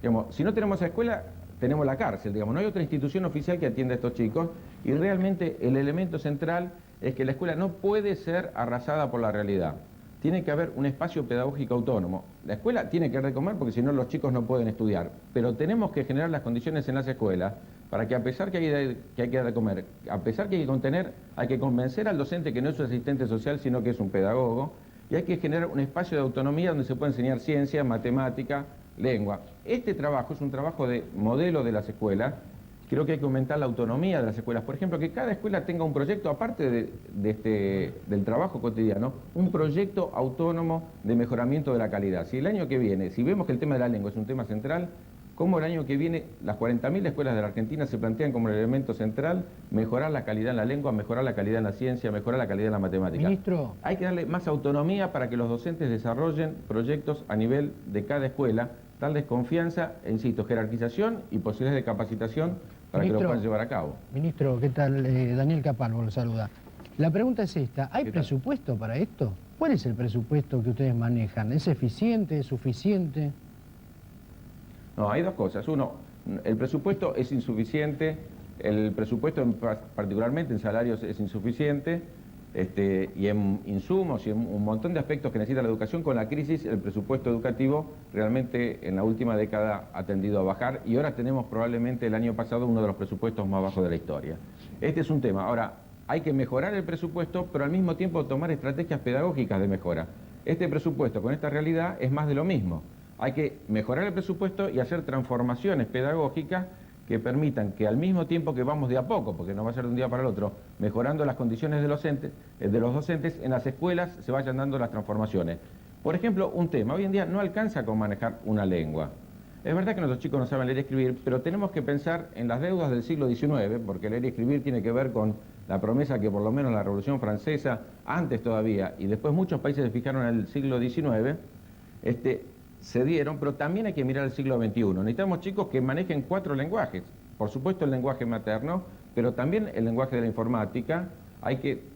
Digamos, si no tenemos escuela, tenemos la cárcel, digamos, no hay otra institución oficial que atienda a estos chicos y realmente el elemento central es que la escuela no puede ser arrasada por la realidad. Tiene que haber un espacio pedagógico autónomo. La escuela tiene que dar de comer porque si no los chicos no pueden estudiar, pero tenemos que generar las condiciones en las escuelas para que a pesar que hay que dar de comer, a pesar que hay que contener, hay que convencer al docente que no es un asistente social sino que es un pedagogo y hay que generar un espacio de autonomía donde se pueda enseñar ciencia, matemática, lengua. Este trabajo es un trabajo de modelo de las escuelas. Creo que hay que aumentar la autonomía de las escuelas. Por ejemplo, que cada escuela tenga un proyecto, aparte del trabajo cotidiano, un proyecto autónomo de mejoramiento de la calidad. Si el año que viene, si vemos que el tema de la lengua es un tema central, ¿cómo el año que viene las 40.000 escuelas de la Argentina se plantean como el elemento central mejorar la calidad en la lengua, mejorar la calidad en la ciencia, mejorar la calidad en la matemática? Ministro. Hay que darle más autonomía para que los docentes desarrollen proyectos a nivel de cada escuela, darles confianza, insisto, jerarquización y posibilidades de capacitación para que lo puedan llevar a cabo. Ministro, ¿qué tal? Daniel Capalvo lo saluda. La pregunta es esta, ¿hay presupuesto para esto? ¿Cuál es el presupuesto que ustedes manejan? ¿Es eficiente? ¿Es suficiente? No, hay dos cosas. Uno, el presupuesto es insuficiente, el presupuesto particularmente en salarios es insuficiente, y en insumos y en un montón de aspectos que necesita la educación. Con la crisis, el presupuesto educativo realmente en la última década ha tendido a bajar y ahora tenemos probablemente el año pasado uno de los presupuestos más bajos de la historia. Este es un tema. Ahora, hay que mejorar el presupuesto, pero al mismo tiempo tomar estrategias pedagógicas de mejora. Este presupuesto con esta realidad es más de lo mismo. Hay que mejorar el presupuesto y hacer transformaciones pedagógicas que permitan que al mismo tiempo que vamos de a poco, porque no va a ser de un día para el otro, mejorando las condiciones de los docentes, en las escuelas se vayan dando las transformaciones. Por ejemplo, un tema, hoy en día no alcanza con manejar una lengua. Es verdad que nuestros chicos no saben leer y escribir, pero tenemos que pensar en las deudas del siglo XIX, porque leer y escribir tiene que ver con la promesa que por lo menos la Revolución Francesa, antes todavía, y después muchos países se fijaron en el siglo XIX, se dieron, pero también hay que mirar el siglo XXI. Necesitamos chicos que manejen 4 lenguajes. Por supuesto el lenguaje materno, pero también el lenguaje de la informática.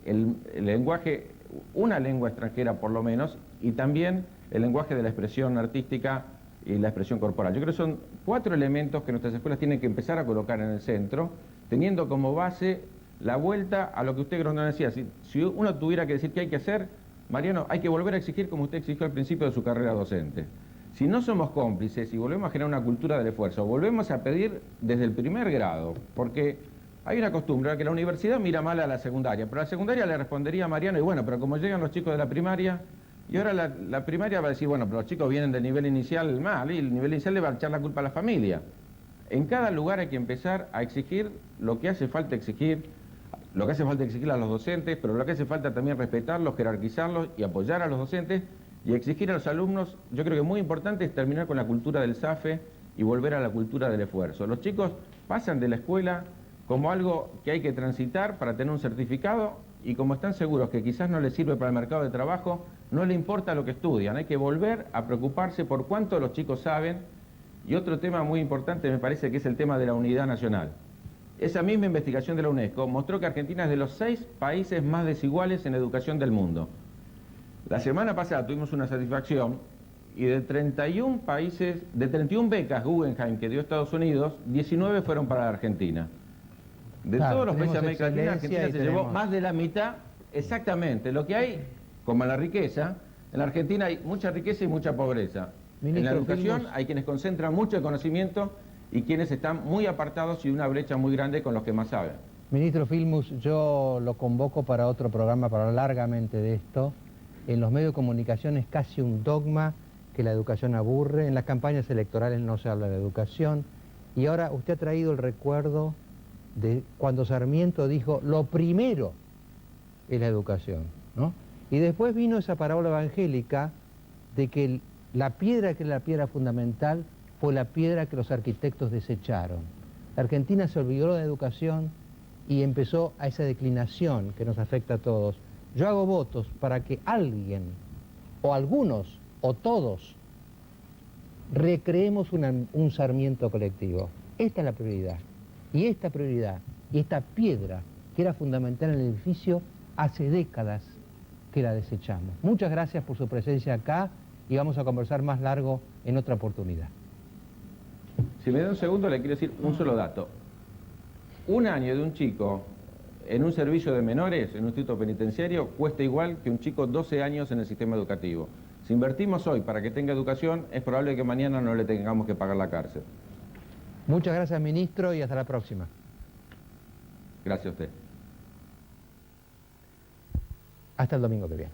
El lenguaje una lengua extranjera por lo menos, y también el lenguaje de la expresión artística y la expresión corporal. Yo creo que son 4 elementos que nuestras escuelas tienen que empezar a colocar en el centro, teniendo como base la vuelta a lo que usted nos decía. Si uno tuviera que decir qué hay que hacer, Mariano, hay que volver a exigir como usted exigió al principio de su carrera docente. Si no somos cómplices y volvemos a generar una cultura del esfuerzo, volvemos a pedir desde el primer grado, porque hay una costumbre que la universidad mira mal a la secundaria, pero a la secundaria le respondería a Mariano, y bueno, pero como llegan los chicos de la primaria, y ahora la primaria va a decir, bueno, pero los chicos vienen del nivel inicial mal, y el nivel inicial le va a echar la culpa a la familia. En cada lugar hay que empezar a exigir lo que hace falta exigir, lo que hace falta exigir a los docentes, pero lo que hace falta también respetarlos, jerarquizarlos y apoyar a los docentes y exigir a los alumnos. Yo creo que muy importante es terminar con la cultura del SAFE y volver a la cultura del esfuerzo. Los chicos pasan de la escuela como algo que hay que transitar para tener un certificado y como están seguros que quizás no les sirve para el mercado de trabajo, no les importa lo que estudian. Hay que volver a preocuparse por cuánto los chicos saben. Y otro tema muy importante me parece que es el tema de la unidad nacional. Esa misma investigación de la UNESCO mostró que Argentina es de los 6 países más desiguales en educación del mundo. La semana pasada tuvimos una satisfacción y de 31 países, de 31 becas Guggenheim que dio Estados Unidos, 19 fueron para la Argentina. De todos los países de América Latina, Argentina se llevó más de la mitad, exactamente. Lo que hay, como en la riqueza, en la Argentina hay mucha riqueza y mucha pobreza. En la educación hay quienes concentran mucho conocimiento y quienes están muy apartados y una brecha muy grande con los que más saben. Ministro Filmus, yo lo convoco para otro programa para hablar largamente de esto. En los medios de comunicación es casi un dogma que la educación aburre, en las campañas electorales no se habla de educación, y ahora usted ha traído el recuerdo de cuando Sarmiento dijo, lo primero es la educación, ¿no? Y después vino esa parábola evangélica de que la piedra que era la piedra fundamental fue la piedra que los arquitectos desecharon. La Argentina se olvidó de la educación y empezó a esa declinación que nos afecta a todos. Yo hago votos para que alguien, o algunos, o todos, recreemos un Sarmiento colectivo. Esta es la prioridad. Y esta prioridad, y esta piedra que era fundamental en el edificio, hace décadas que la desechamos. Muchas gracias por su presencia acá y vamos a conversar más largo en otra oportunidad. Si me da un segundo, le quiero decir un solo dato. Un año de un chico en un servicio de menores, en un instituto penitenciario, cuesta igual que un chico 12 años en el sistema educativo. Si invertimos hoy para que tenga educación, es probable que mañana no le tengamos que pagar la cárcel. Muchas gracias, ministro, y hasta la próxima. Gracias a usted. Hasta el domingo que viene.